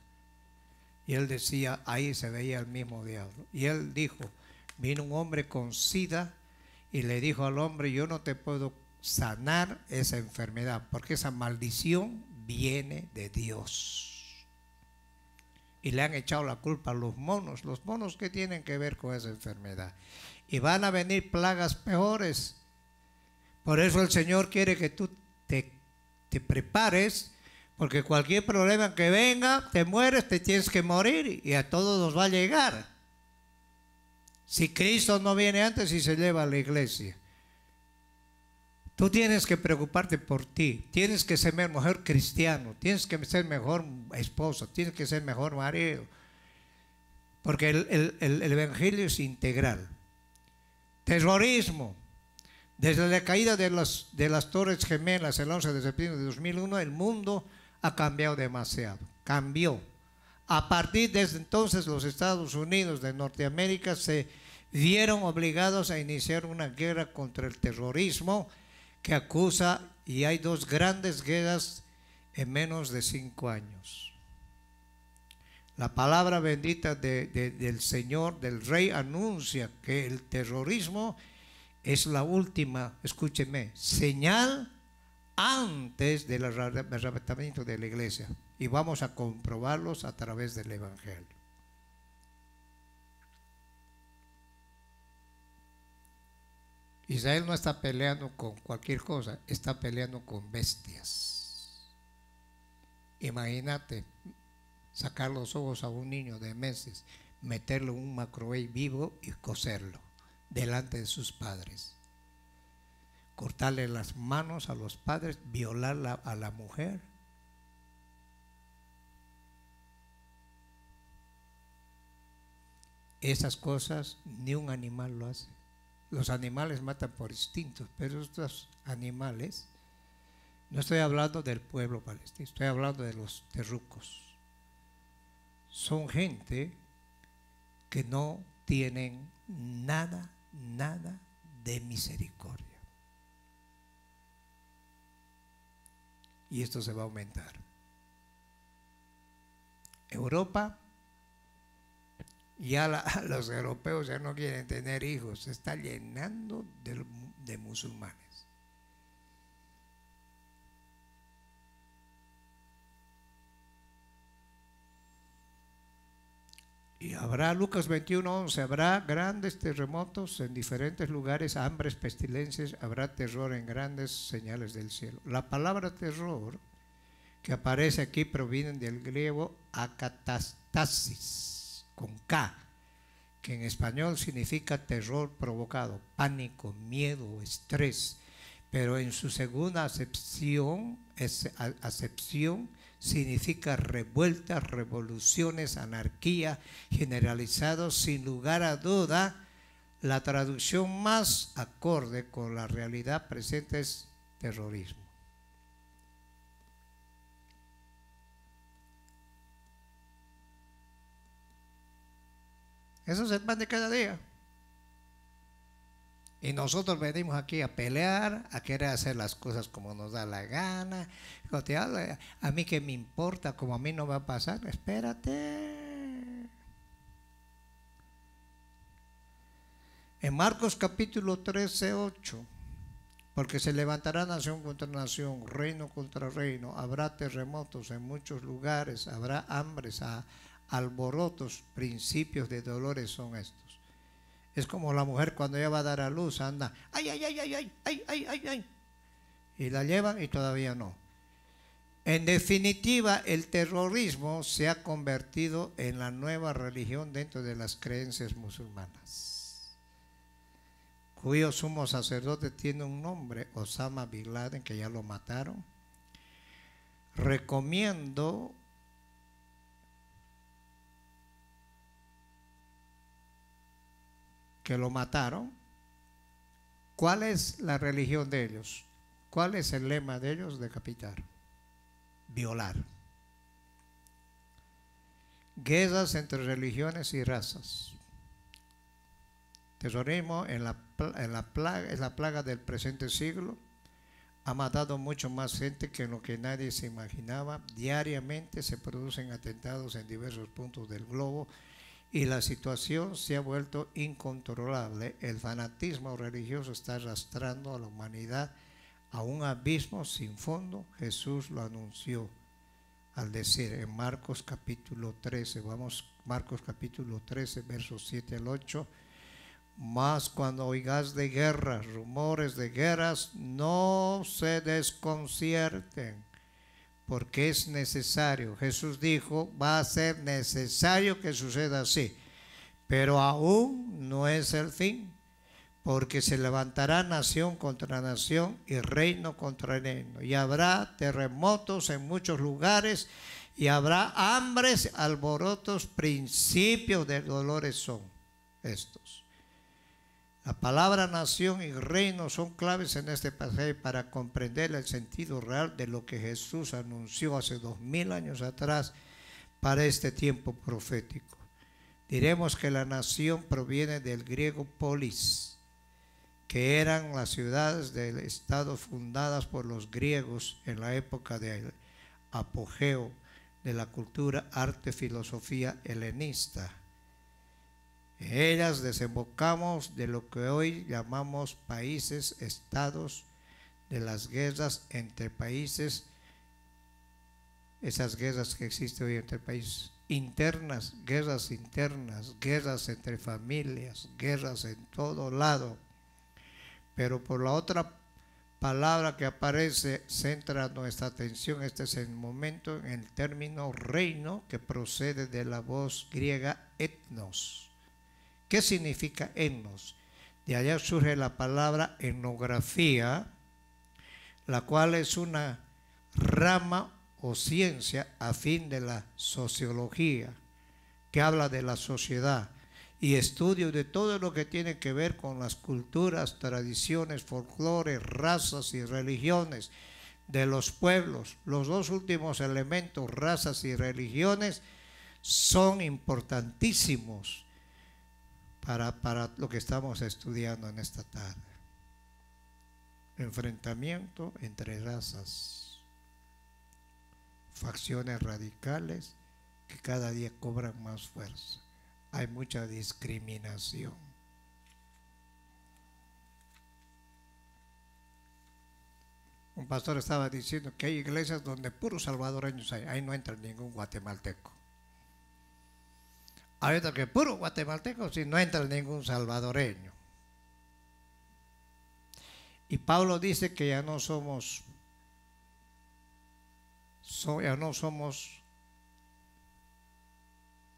Y él decía, ahí se veía el mismo diablo. Y él dijo, vino un hombre con sida y le dijo al hombre, yo no te puedo sanar esa enfermedad porque esa maldición viene de Dios. Y le han echado la culpa a los monos que tienen que ver con esa enfermedad. Y van a venir plagas peores. Por eso el Señor quiere que tú te prepares, porque cualquier problema que venga, te mueres, te tienes que morir y a todos nos va a llegar. Si Cristo no viene antes y se lleva a la iglesia, tú tienes que preocuparte por ti, tienes que ser mejor cristiano, tienes que ser mejor esposa, tienes que ser mejor marido, porque el evangelio es integral. Terrorismo. Desde la caída de las Torres Gemelas el 11 de septiembre de 2001, el mundo ha cambiado demasiado. Cambió. A partir de entonces, los Estados Unidos de Norteamérica se vieron obligados a iniciar una guerra contra el terrorismo que acusa, y hay 2 grandes guerras en menos de 5 años. La palabra bendita del Señor, del Rey, anuncia que el terrorismo es la última, escúcheme, señal antes del arrebatamiento de la iglesia. Y vamos a comprobarlos a través del evangelio. Israel no está peleando con cualquier cosa, está peleando con bestias. Imagínate sacar los ojos a un niño de meses, meterlo en un microwave vivo y cocerlo delante de sus padres, cortarle las manos a los padres, violar a la mujer. Esas cosas ni un animal lo hace. Los animales matan por instinto, pero estos animales, no estoy hablando del pueblo palestino, estoy hablando de los terrucos. Son gente que no tienen nada de misericordia. Y esto se va a aumentar. Europa, ya los europeos ya no quieren tener hijos, se está llenando de musulmanes. Y habrá, Lucas 21:11, habrá grandes terremotos en diferentes lugares, hambres, pestilencias, habrá terror en grandes señales del cielo. La palabra terror que aparece aquí proviene del griego acatastasis, con K, que en español significa terror provocado, pánico, miedo, estrés, pero en su segunda acepción significa revueltas, revoluciones, anarquía, generalizados. Sin lugar a duda, la traducción más acorde con la realidad presente es terrorismo. Eso es el pan de cada día. Y nosotros venimos aquí a pelear, a querer hacer las cosas como nos da la gana. A mí que me importa, como a mí no va a pasar, espérate. En Marcos capítulo 13:8, porque se levantará nación contra nación, reino contra reino, habrá terremotos en muchos lugares, habrá hambres, alborotos, principios de dolores son estos. Es como la mujer cuando ella va a dar a luz, anda, ay, ay, ay, ay, ay, ay, ay, ay, ay, y la llevan y todavía no. En definitiva, el terrorismo se ha convertido en la nueva religión dentro de las creencias musulmanas, cuyo sumo sacerdote tiene un nombre, Osama Bin Laden, que ya lo mataron. Recomiendo que lo mataron. ¿Cuál es la religión de ellos? ¿Cuál es el lema de ellos? Decapitar, violar. Guerras entre religiones y razas. Terrorismo es la plaga del presente siglo. Ha matado mucho más gente que lo que nadie se imaginaba. Diariamente se producen atentados en diversos puntos del globo y la situación se ha vuelto incontrolable. El fanatismo religioso está arrastrando a la humanidad a un abismo sin fondo. Jesús lo anunció al decir en Marcos capítulo 13, Marcos capítulo 13, versos 7 al 8. Mas cuando oigáis de guerras, rumores de guerras, no se desconcierten, porque es necesario. Jesús dijo, va a ser necesario que suceda así, pero aún no es el fin, porque se levantará nación contra nación y reino contra reino, y habrá terremotos en muchos lugares, y habrá hambres, alborotos, principios de dolores son estos. La palabra nación y reino son claves en este pasaje para comprender el sentido real de lo que Jesús anunció hace 2000 años atrás para este tiempo profético. Diremos que la nación proviene del griego polis, que eran las ciudades del estado fundadas por los griegos en la época del apogeo de la cultura, arte, filosofía helenista. En ellas desembocamos de lo que hoy llamamos países, estados, de las guerras entre países, esas guerras que existen hoy entre países, internas, guerras entre familias, guerras en todo lado. Pero por la otra palabra que aparece, centra nuestra atención, este es el momento, en el término reino, que procede de la voz griega etnos. ¿Qué significa etnos? De allá surge la palabra etnografía, la cual es una rama o ciencia afín de la sociología, que habla de la sociedad y estudio de todo lo que tiene que ver con las culturas, tradiciones, folclore, razas y religiones de los pueblos. Los dos últimos elementos, razas y religiones, son importantísimos para lo que estamos estudiando en esta tarde. Enfrentamiento entre razas, facciones radicales que cada día cobran más fuerza. Hay mucha discriminación. Un pastor estaba diciendo que hay iglesias donde puros salvadoreños hay, ahí no entra ningún guatemalteco. Hay otros que puro guatemalteco, si no entra ningún salvadoreño. Y Pablo dice que ya no somos,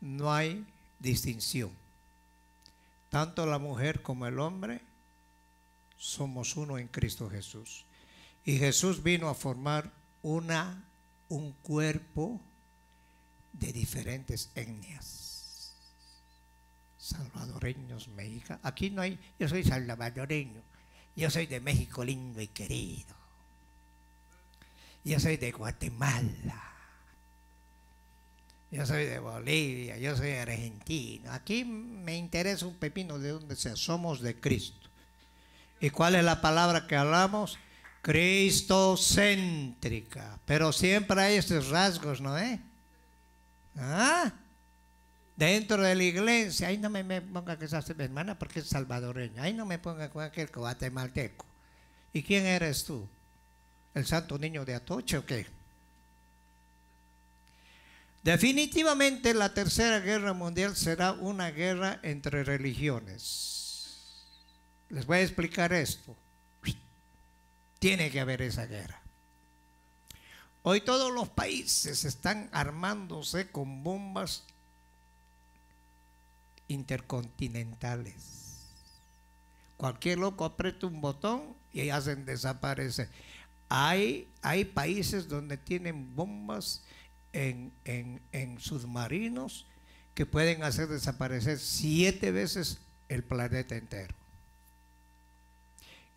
no hay distinción. Tanto la mujer como el hombre somos uno en Cristo Jesús. Y Jesús vino a formar un cuerpo de diferentes etnias. Salvadoreños, mexicanos. Aquí no hay, yo soy salvadoreño, yo soy de México lindo y querido, yo soy de Guatemala, yo soy de Bolivia, yo soy argentino. Aquí me interesa un pepino de donde sea, somos de Cristo. ¿Y cuál es la palabra que hablamos? Cristocéntrica. Pero siempre hay estos rasgos, ¿no? Dentro de la iglesia, ahí no me ponga que seas mi hermana porque es salvadoreña, ahí no me ponga con aquel guatemalteco. ¿Y quién eres tú? ¿El santo niño de Atoche o qué? Definitivamente la tercera guerra mundial será una guerra entre religiones. Les voy a explicar esto. Tiene que haber esa guerra. Hoy todos los países están armándose con bombas intercontinentales. Cualquier loco aprieta un botón y hacen desaparecer. Hay países donde tienen bombas en submarinos que pueden hacer desaparecer 7 veces el planeta entero.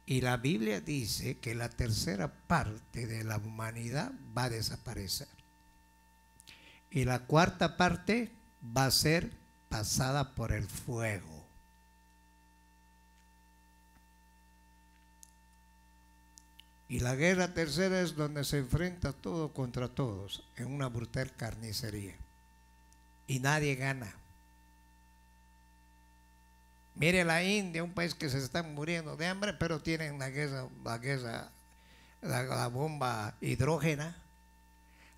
Y la Biblia dice que la tercera parte de la humanidad va a desaparecer. Y la cuarta parte va a ser pasada por el fuego. Y la guerra tercera es donde se enfrenta todo contra todos, en una brutal carnicería. Y nadie gana. Mire la India, un país que se está muriendo de hambre, pero tienen la bomba hidrógena.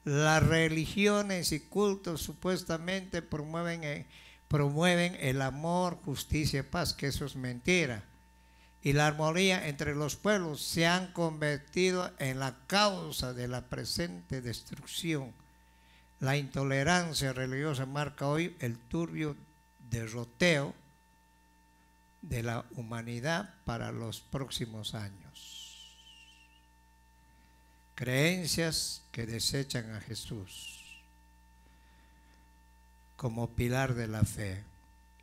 Las religiones y cultos supuestamente promueven el amor, justicia y paz, que eso es mentira. Y la armonía entre los pueblos se han convertido en la causa de la presente destrucción. La intolerancia religiosa marca hoy el turbio derroteo de la humanidad para los próximos años. Creencias que desechan a Jesús como pilar de la fe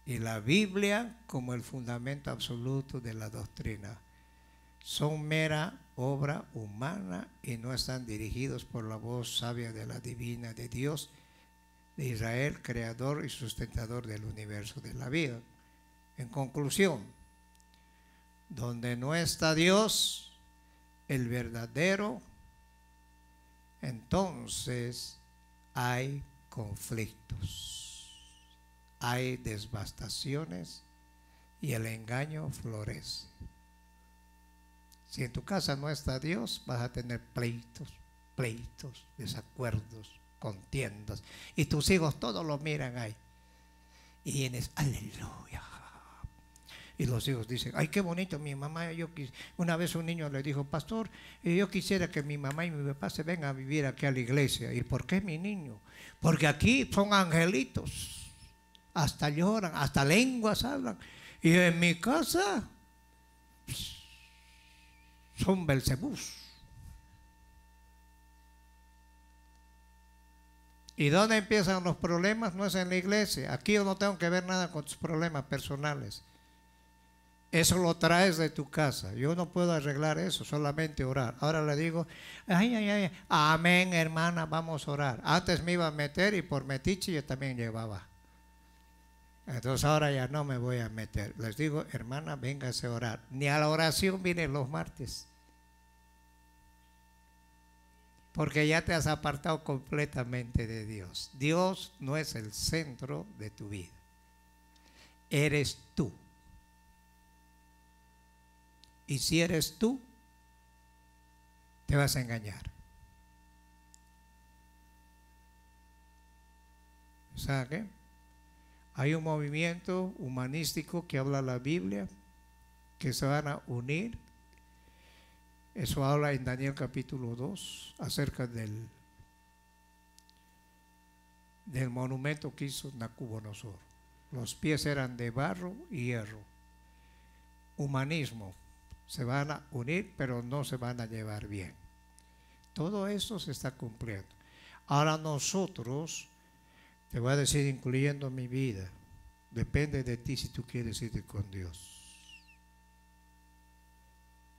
y la Biblia como el fundamento absoluto de la doctrina. Son mera obra humana y no están dirigidos por la voz sabia de la divina de Dios, de Israel, creador y sustentador del universo de la vida. En conclusión, donde no está Dios, el verdadero, entonces hay conflictos, hay devastaciones y el engaño florece. Si en tu casa no está Dios, vas a tener pleitos, desacuerdos, contiendas. Y tus hijos todos lo miran ahí. Y vienes, aleluya. Y los hijos dicen, ay, qué bonito mi mamá. Una vez un niño le dijo, pastor, yo quisiera que mi mamá y mi papá se vengan a vivir aquí a la iglesia. ¿Y por qué mi niño? Porque aquí son angelitos. Hasta lloran, hasta lenguas hablan. Y en mi casa son Belcebús. ¿Y dónde empiezan los problemas? No es en la iglesia. Aquí yo no tengo que ver nada con tus problemas personales. Eso lo traes de tu casa. Yo no puedo arreglar eso, solamente orar. Ahora le digo, ay, amén, hermana, vamos a orar. Antes me iba a meter y por metiche yo también llevaba. Entonces ahora ya no me voy a meter. Les digo, hermana, véngase a orar. Ni a la oración vienen los martes. Porque ya te has apartado completamente de Dios. Dios no es el centro de tu vida. Eres tú. Y si eres tú, te vas a engañar. ¿Sabe qué? Hay un movimiento humanístico que habla la Biblia, que se van a unir. Eso habla en Daniel capítulo 2 acerca del monumento que hizo Nabucodonosor. Los pies eran de barro y hierro. Humanismo. Se van a unir, pero no se van a llevar bien. Todo esto se está cumpliendo. Ahora nosotros, te voy a decir, incluyendo mi vida, depende de ti si tú quieres irte con Dios.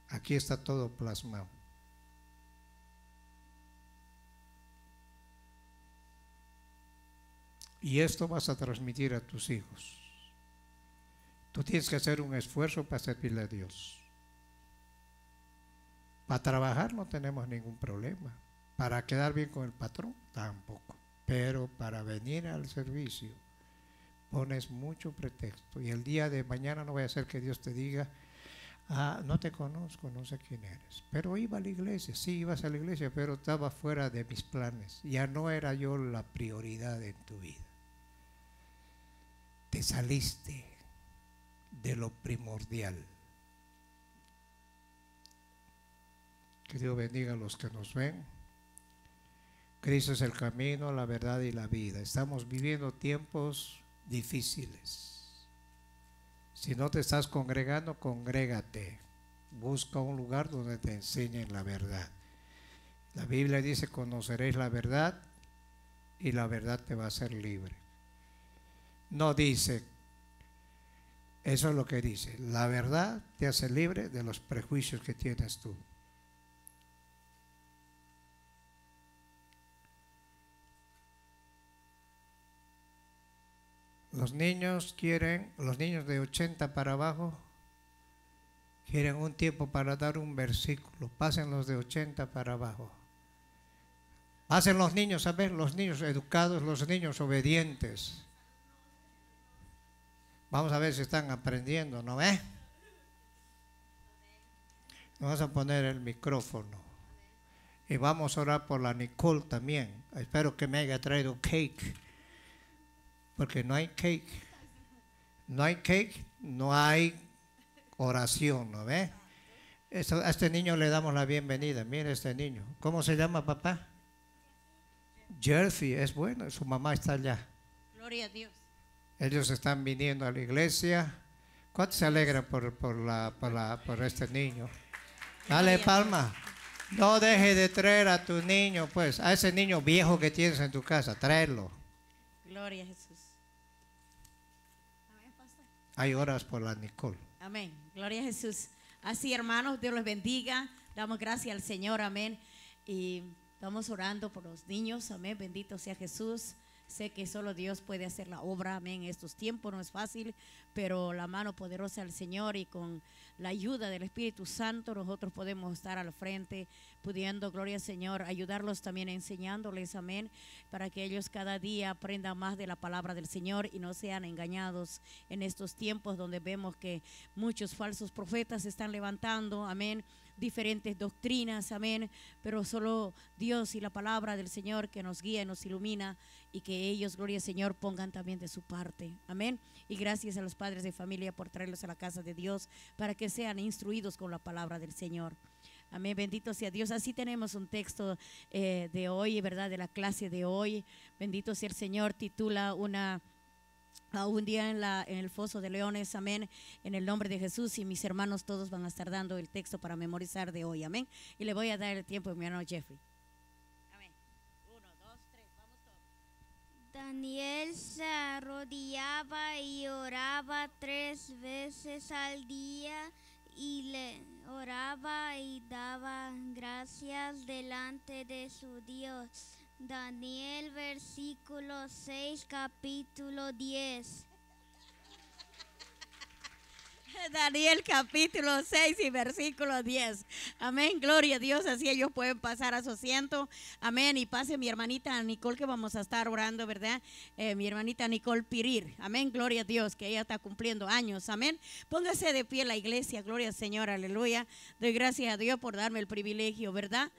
Aquí está todo plasmado. Y esto vas a transmitir a tus hijos. Tú tienes que hacer un esfuerzo para servirle a Dios. Para trabajar no tenemos ningún problema. Para quedar bien con el patrón, tampoco. Pero para venir al servicio, pones mucho pretexto. Y el día de mañana no voy a hacer que Dios te diga, no te conozco, no sé quién eres. Pero iba a la iglesia, sí ibas a la iglesia, pero estaba fuera de mis planes. Ya no era yo la prioridad en tu vida. Te saliste de lo primordial. Que Dios bendiga a los que nos ven. Cristo es el camino, la verdad y la vida. Estamos viviendo tiempos difíciles. Si no te estás congregando, congrégate. Busca un lugar donde te enseñen la verdad. La Biblia dice, conoceréis la verdad y la verdad te va a hacer libre. No dice, eso es lo que dice, la verdad te hace libre de los prejuicios que tienes tú. Los niños de 80 para abajo, quieren un tiempo para dar un versículo. Pasen los de 80 para abajo. Pasen los niños, a ver, los niños educados, los niños obedientes. Vamos a ver si están aprendiendo, ¿no ve? Vamos a poner el micrófono. Y vamos a orar por la Nicole también. Espero que me haya traído cake. Porque no hay cake. No hay cake, no hay oración, ¿no ve? A este niño le damos la bienvenida. Mire este niño. ¿Cómo se llama, papá? Jersey, es bueno. Su mamá está allá. Gloria a Dios. Ellos están viniendo a la iglesia. ¿Cuánto se alegra por este niño? Dale palma. No deje de traer a tu niño, pues, a ese niño viejo que tienes en tu casa, tráelo. Gloria a Jesús. Amén, pastor. Hay horas por la Nicole. Amén. Gloria a Jesús. Así, hermanos, Dios los bendiga. Damos gracias al Señor. Amén. Y estamos orando por los niños. Amén. Bendito sea Jesús. Sé que solo Dios puede hacer la obra, amén, en estos tiempos no es fácil, pero la mano poderosa del Señor y con la ayuda del Espíritu Santo nosotros podemos estar al frente, pudiendo, gloria al Señor, ayudarlos también enseñándoles, amén, para que ellos cada día aprendan más de la palabra del Señor y no sean engañados en estos tiempos donde vemos que muchos falsos profetas se están levantando, amén, diferentes doctrinas, amén, pero solo Dios y la palabra del Señor que nos guía y nos ilumina y que ellos, gloria al Señor, pongan también de su parte, amén, y gracias a los padres de familia por traerlos a la casa de Dios para que sean instruidos con la palabra del Señor, amén, bendito sea Dios. Así tenemos un texto de hoy, verdad, de la clase de hoy, bendito sea el Señor, titula un día en el foso de leones, amén, en el nombre de Jesús, y mis hermanos todos van a estar dando el texto para memorizar de hoy, amén, y le voy a dar el tiempo a mi hermano Jeffrey. Amén. 1, 2, 3, vamos todos. Daniel se arrodillaba y oraba 3 veces al día y le oraba y daba gracias delante de su Dios. Daniel versículo 6 capítulo 10. Daniel capítulo 6 y versículo 10. Amén, gloria a Dios. Así ellos pueden pasar a su asiento. Amén, y pase mi hermanita Nicole que vamos a estar orando, ¿verdad? Mi hermanita Nicole Pirir. Amén, gloria a Dios, que ella está cumpliendo años. Amén, póngase de pie la iglesia, gloria al Señor, aleluya. Doy gracias a Dios por darme el privilegio, ¿verdad?